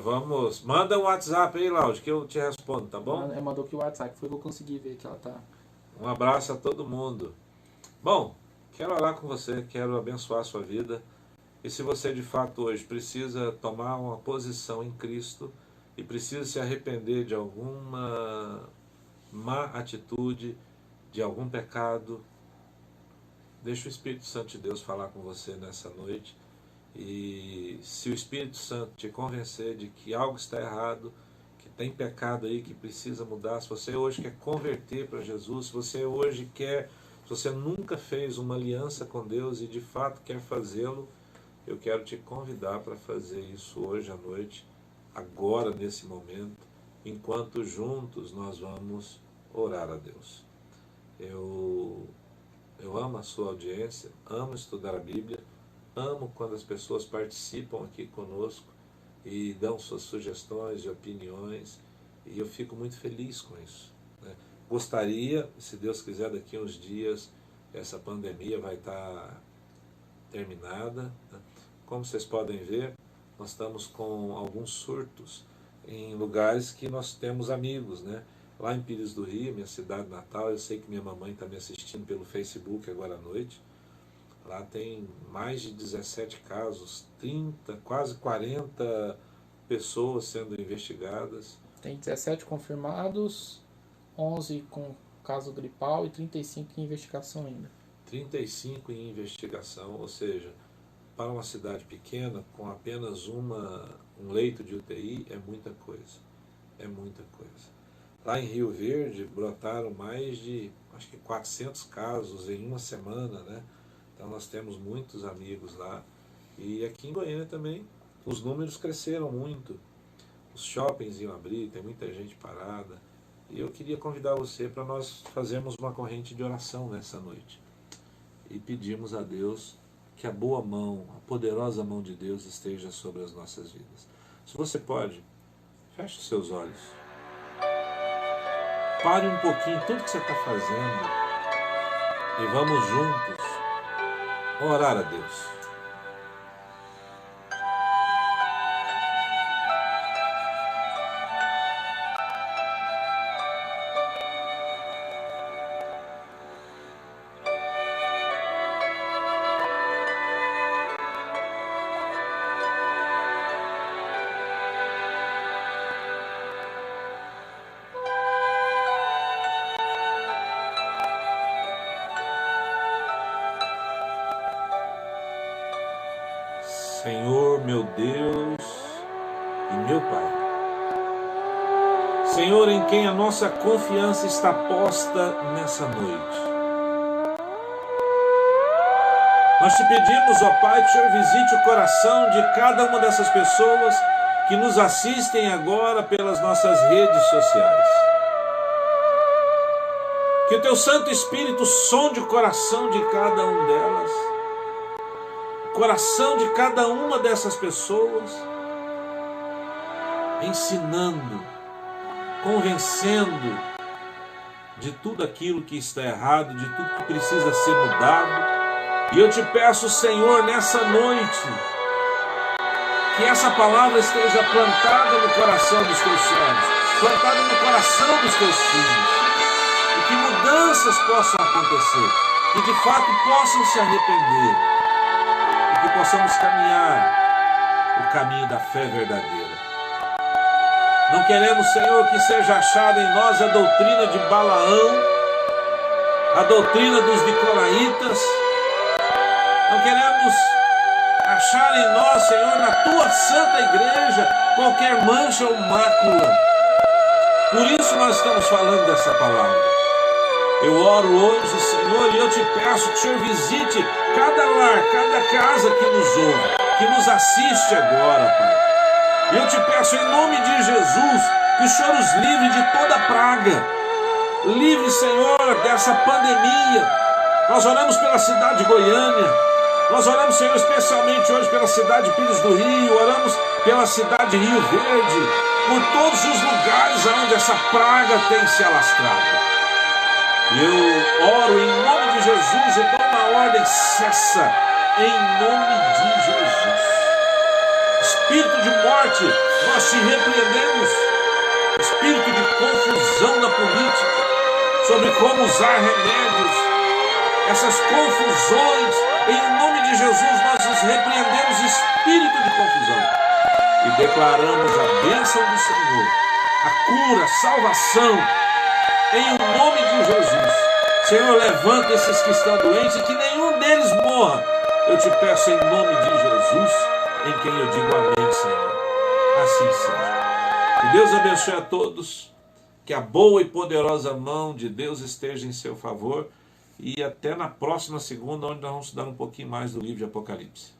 Vamos. Manda um WhatsApp aí, Laude, que eu te respondo, tá bom? Ela mandou aqui o WhatsApp, foi que eu consegui ver que ela tá. Um abraço a todo mundo. Bom, quero orar com você, quero abençoar a sua vida. E se você de fato hoje precisa tomar uma posição em Cristo e precisa se arrepender de alguma má atitude, de algum pecado, deixa o Espírito Santo de Deus falar com você nessa noite. E se o Espírito Santo te convencer de que algo está errado, que tem pecado aí que precisa mudar, se você hoje quer converter para Jesus, se você hoje se você nunca fez uma aliança com Deus e de fato quer fazê-lo, eu quero te convidar para fazer isso hoje à noite, agora nesse momento, enquanto juntos nós vamos orar a Deus. Eu amo a sua audiência, amo estudar a Bíblia, amo quando as pessoas participam aqui conosco e dão suas sugestões e opiniões, e eu fico muito feliz com isso, né? Gostaria, se Deus quiser, daqui a uns dias essa pandemia vai estar terminada, né? Como vocês podem ver, nós estamos com alguns surtos em lugares que nós temos amigos, né? lá em Pires do Rio, minha cidade natal. Eu sei que minha mamãe está me assistindo pelo Facebook agora à noite. Lá tem mais de 17 casos, 30, quase 40 pessoas sendo investigadas. Tem 17 confirmados, 11 com caso gripal e 35 em investigação ainda. 35 em investigação, ou seja, para uma cidade pequena, com apenas um leito de UTI, é muita coisa. É muita coisa. Lá em Rio Verde, brotaram mais de, acho que 400 casos em uma semana, né? Então nós temos muitos amigos lá. E aqui em Goiânia também, os números cresceram muito. Os shoppings iam abrir, tem muita gente parada. E eu queria convidar você para nós fazermos uma corrente de oração nessa noite. E pedirmos a Deus que a boa mão, a poderosa mão de Deus esteja sobre as nossas vidas. Se você pode, feche os seus olhos. Pare um pouquinho tudo que você está fazendo e vamos juntos orar a Deus. Senhor, meu Deus e meu Pai. Senhor, em quem a nossa confiança está posta nessa noite. Nós te pedimos, ó Pai, que o Senhor visite o coração de cada uma dessas pessoas que nos assistem agora pelas nossas redes sociais. Que o Teu Santo Espírito sonde o coração de cada um delas. Coração de cada uma dessas pessoas, ensinando, convencendo de tudo aquilo que está errado, de tudo que precisa ser mudado. E eu te peço, Senhor, nessa noite, que essa palavra esteja plantada no coração dos teus filhos, plantada no coração dos teus filhos, e que mudanças possam acontecer, que de fato possam se arrepender, que possamos caminhar o caminho da fé verdadeira. Não queremos, Senhor, que seja achada em nós a doutrina de Balaão, a doutrina dos nicolaítas. Não queremos achar em nós, Senhor, na Tua santa igreja, qualquer mancha ou mácula. Por isso nós estamos falando dessa palavra. Eu oro hoje, Senhor, e eu te peço que o Senhor visite cada lar, cada casa que nos ouve, que nos assiste agora, Pai. E eu te peço, em nome de Jesus, que o Senhor os livre de toda praga. Livre, Senhor, dessa pandemia. Nós oramos pela cidade de Goiânia. Nós oramos, Senhor, especialmente hoje pela cidade de Pires do Rio. Oramos pela cidade de Rio Verde. Por todos os lugares onde essa praga tem se alastrado. E eu oro em nome de Jesus e dou uma ordem, cessa, em nome de Jesus. Espírito de morte, nós te repreendemos. Espírito de confusão na política, sobre como usar remédios, essas confusões, em nome de Jesus nós os repreendemos, espírito de confusão, e declaramos a bênção do Senhor, a cura, a salvação, em nome de Jesus. Senhor, levanta esses que estão doentes e que nenhum deles morra. Eu te peço em nome de Jesus, em quem eu digo amém, Senhor. Assim seja. Que Deus abençoe a todos, que a boa e poderosa mão de Deus esteja em seu favor, e até na próxima segunda, onde nós vamos estudar um pouquinho mais do livro de Apocalipse.